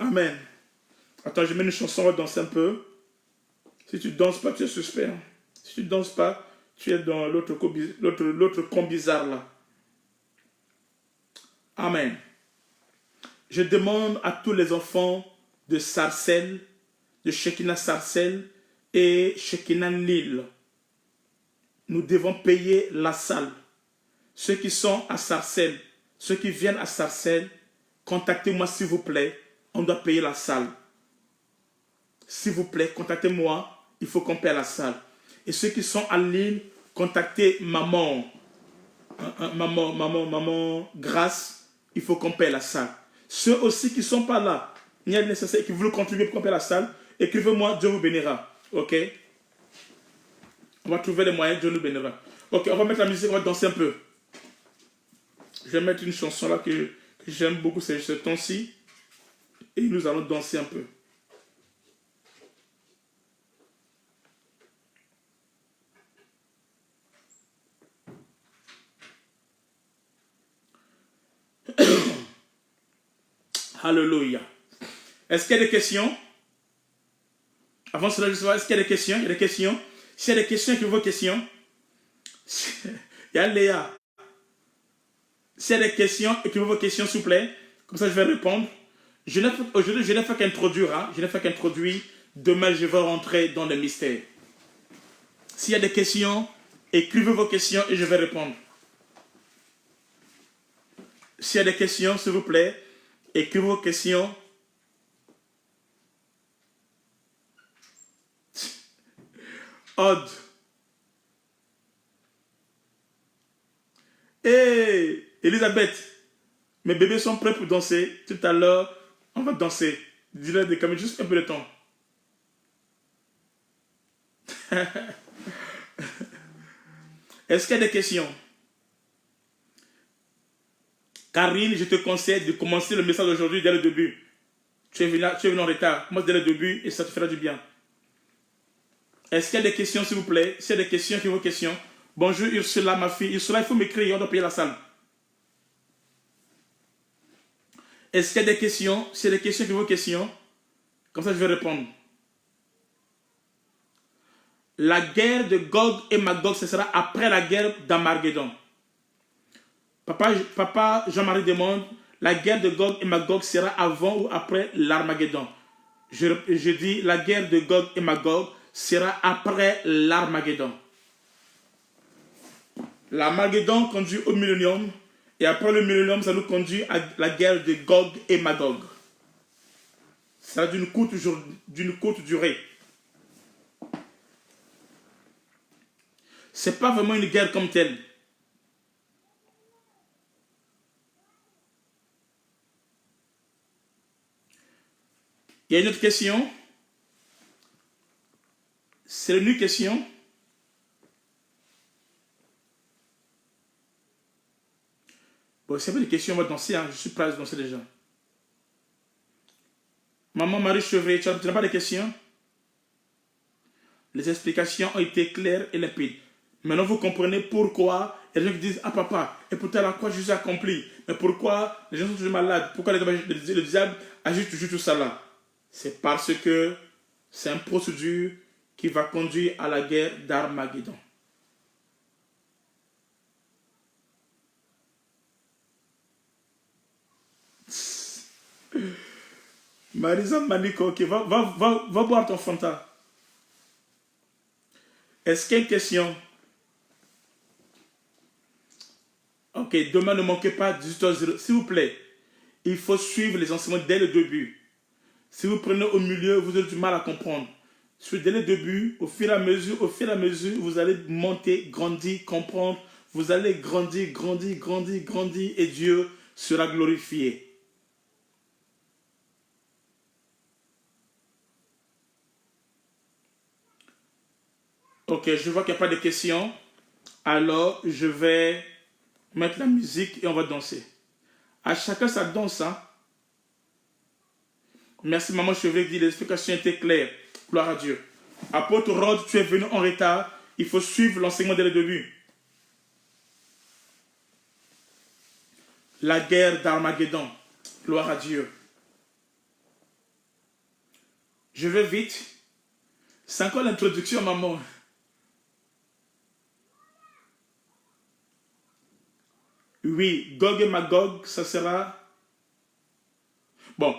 Amen. Attends, je mets une chanson, on va danser un peu. Si tu ne danses pas, tu es suspect. Hein. Si tu ne danses pas, tu es dans l'autre con bizarre là. Amen. Je demande à tous les enfants de Sarcelles, de Shekinah Sarcelles et Shekinah Lille. Nous devons payer la salle. Ceux qui sont à Sarcelles, ceux qui viennent à Sarcelles, contactez-moi s'il vous plaît. On doit payer la salle. S'il vous plaît, contactez-moi. Il faut qu'on paye la salle. Et ceux qui sont à Lille, contactez maman. Maman Grâce. Il faut qu'on paye la salle. Ceux aussi qui ne sont pas là, il y a nécessaire qui veulent contribuer pour qu'on paye la salle, écrivez-moi, Dieu vous bénira. Ok? On va trouver les moyens, Dieu nous bénira. Ok, on va mettre la musique, on va danser un peu. Je vais mettre une chanson là que j'aime beaucoup, c'est ce temps-ci. Et nous allons danser un peu. Alléluia. Est-ce qu'il y a des questions? Avant cela, je sais pas, est-ce qu'il y a des questions? Il y a des questions? S'il y a des questions, écrivez vos questions. Il y a Léa. S'il y a des questions, écrivez vos questions, s'il vous plaît. Comme ça, je vais répondre. Aujourd'hui, je n'ai fait qu'introduire. Hein? Je n'ai fait qu'introduire. Demain, je vais rentrer dans le mystère. S'il y a des questions, écrivez vos questions et je vais répondre. S'il y a des questions, s'il vous plaît, écrivez vos questions. Odd. Hey, Elisabeth, mes bébés sont prêts pour danser. Tout à l'heure, on va danser. Dis-leur de calmer juste un peu de temps. Est-ce qu'il y a des questions? Karine, je te conseille de commencer le message d'aujourd'hui dès le début. Tu es venu en retard. Commence dès le début et ça te fera du bien. Est-ce qu'il y a des questions, s'il vous plaît? S'il y a des questions, écrivez vos questions. Bonjour Ursula, ma fille. Ursula, il faut m'écrire, on doit payer la salle. Est-ce qu'il y a des questions? S'il y a des questions, écrivez vos questions. Comme ça, je vais répondre. La guerre de Gog et Magog, ce sera après la guerre d'Armageddon. Papa Jean-Marie demande, la guerre de Gog et Magog sera avant ou après l'Armageddon? Je dis, la guerre de Gog et Magog sera après l'Armageddon. L'Armageddon conduit au millénium, et après le millénium, ça nous conduit à la guerre de Gog et Magog. Ça sera d'une courte durée. Ce n'est pas vraiment une guerre comme telle. Il y a une autre question. C'est une question. Bon, c'est pas des questions, on va danser. Hein. Je suis prêt à danser déjà. Maman Marie Chevrier, tu n'as pas de questions? Les explications ont été claires et limpides. Maintenant, vous comprenez pourquoi il y a des gens qui disent ah papa, et pourtant la croix Jésus a accompli. Mais pourquoi les gens sont toujours malades? Pourquoi le diable agit toujours tout ça là? C'est parce que c'est une procédure qui va conduire à la guerre d'Armageddon. Marisa Maniko, ok, va boire ton Fanta. Est-ce qu'il y a une question? Ok, demain ne manquez pas 18h00. S'il vous plaît, il faut suivre les enseignements dès le début. Si vous prenez au milieu, vous avez du mal à comprendre. Suivez dès le début, au fur et à mesure, vous allez monter, grandir, comprendre. Vous allez grandir, et Dieu sera glorifié. Ok, je vois qu'il n'y a pas de questions. Alors, je vais mettre la musique et on va danser. À chacun sa danse. Hein? Merci Maman Chevrier qui dit les explications étaient claires. Gloire à Dieu. Apôtre Rod, tu es venu en retard. Il faut suivre l'enseignement dès le début. La guerre d'Armageddon. Gloire à Dieu. Je vais vite. C'est encore l'introduction, maman. Oui, Gog et Magog, ça sera... Bon,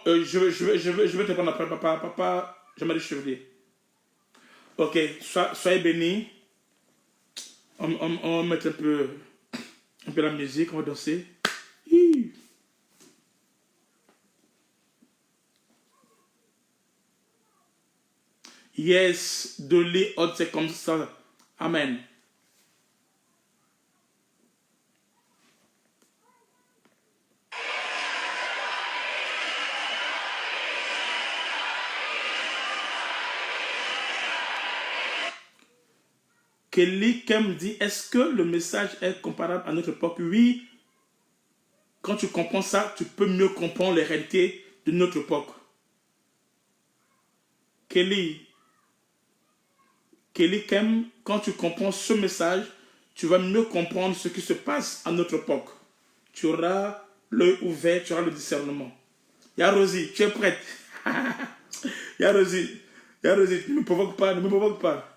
je vais te prendre après, papa, je m'ai dit chevalier. Ok, soyez bénis. On va mettre un peu la musique, on va danser. Yes, Dolly, c'est comme ça. Amen. Kelly Kem dit, est-ce que le message est comparable à notre époque? Oui, quand tu comprends ça, tu peux mieux comprendre les réalités de notre époque. Kelly Kem, quand tu comprends ce message, tu vas mieux comprendre ce qui se passe à notre époque. Tu auras l'œil ouvert, tu auras le discernement. Ya Rosie, tu es prête? Ya Rosie, ne me provoque pas.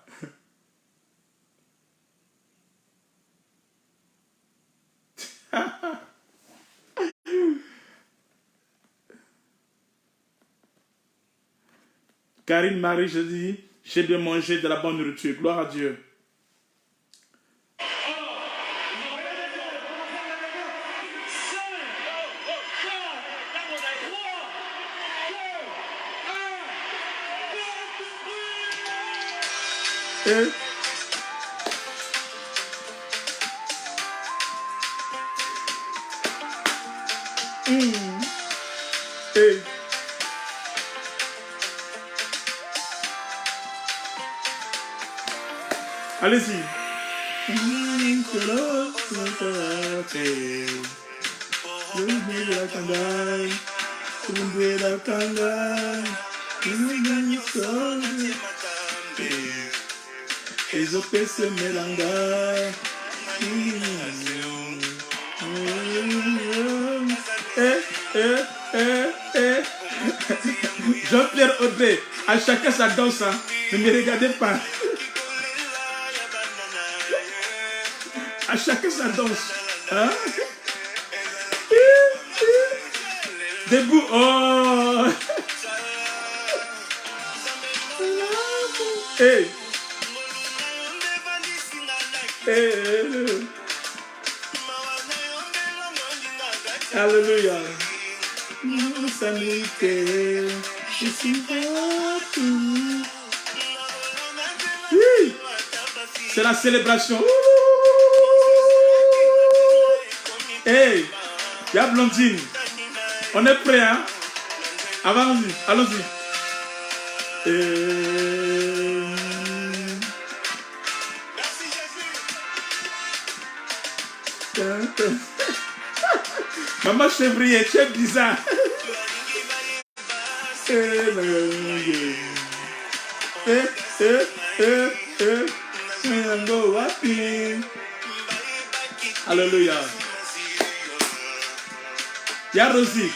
Karine Marie, je dis, j'ai bien mangé de la bonne nourriture. Gloire à Dieu. Allez-y. Jean-Pierre Audrey, à chacun sa danse, hein. Ne me regardez pas. À chacun sa danse. Hein? Debout. Oh. Hey. Hey. Alléluia. Oui. C'est la célébration. Hey, il y a Blondine. On est prêt, hein? Allons-y. Maman Chevrier, tu es bizarre. Alléluia. Il y a Rosie.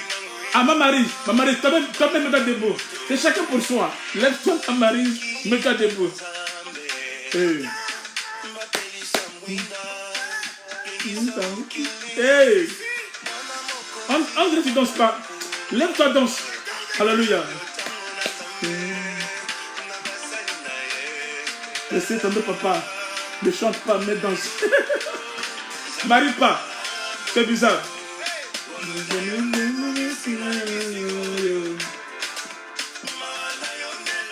Ah, ma Marie, toi-même, mets-toi debout. C'est chacun pour soi. Lève-toi, ma Marie, mets-toi debout. Hey. Hey. On dirait que tu danses pas. Lève-toi, danse. Alléluia. Laissez tomber, papa. Ne chante pas, mais danse. Marie pas. C'est bizarre.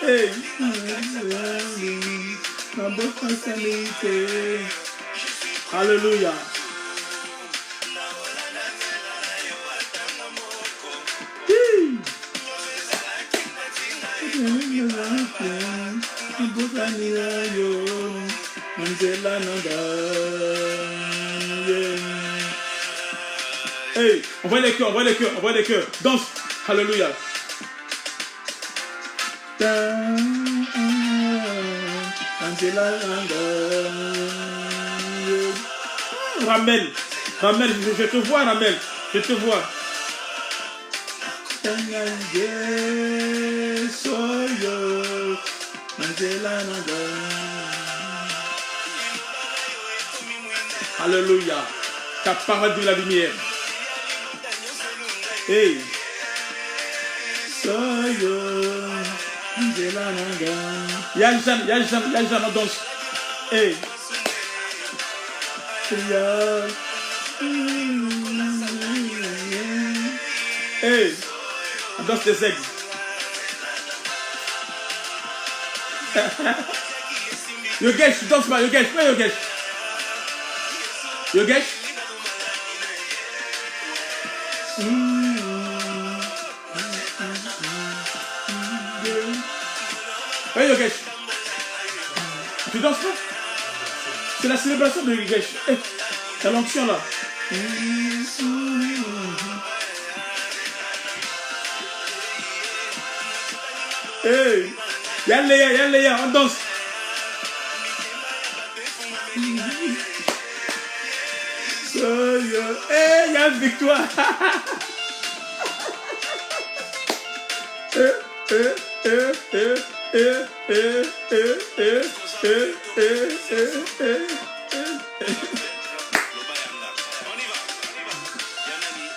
Hey. Alléluia. Hey, on voit les cœurs. Danse. Alléluia. Ramel, je te vois, Ramel. Je te vois. Alléluia. Ta parole de la lumière. Hey. Yann, on danse. Hey. Hey. On danse des aigles. Yogesh, tu danses pas, Yogesh. Ouais, Yogesh. Yogesh. Ouais, Yogesh. Tu danses pas? C'est la célébration de Yogesh. Hey, t'as l'onction là. Hey, Léa, on danse. Hey, y'a victoire.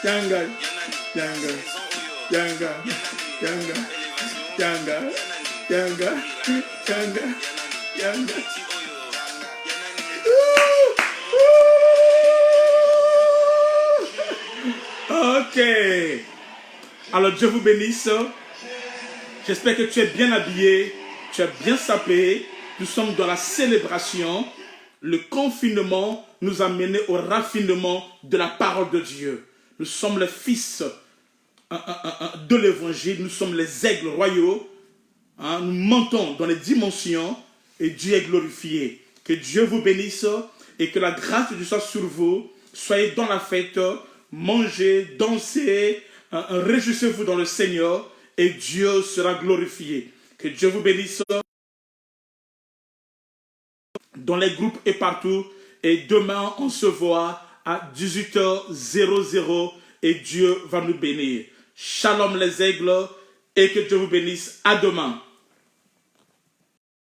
Yanga. Ok. Alors Dieu vous bénisse. J'espère que tu es bien habillé, tu es bien sapé. Nous sommes dans la célébration. Le confinement nous a menés au raffinement de la parole de Dieu. Nous sommes les fils de l'évangile. Nous sommes les aigles royaux. Nous montons dans les dimensions et Dieu est glorifié. Que Dieu vous bénisse et que la grâce de Dieu soit sur vous. Soyez dans la fête, mangez, dansez, réjouissez-vous dans le Seigneur et Dieu sera glorifié. Que Dieu vous bénisse dans les groupes et partout. Et demain, on se voit à 18h00 et Dieu va nous bénir. Shalom les aigles et que Dieu vous bénisse. À demain.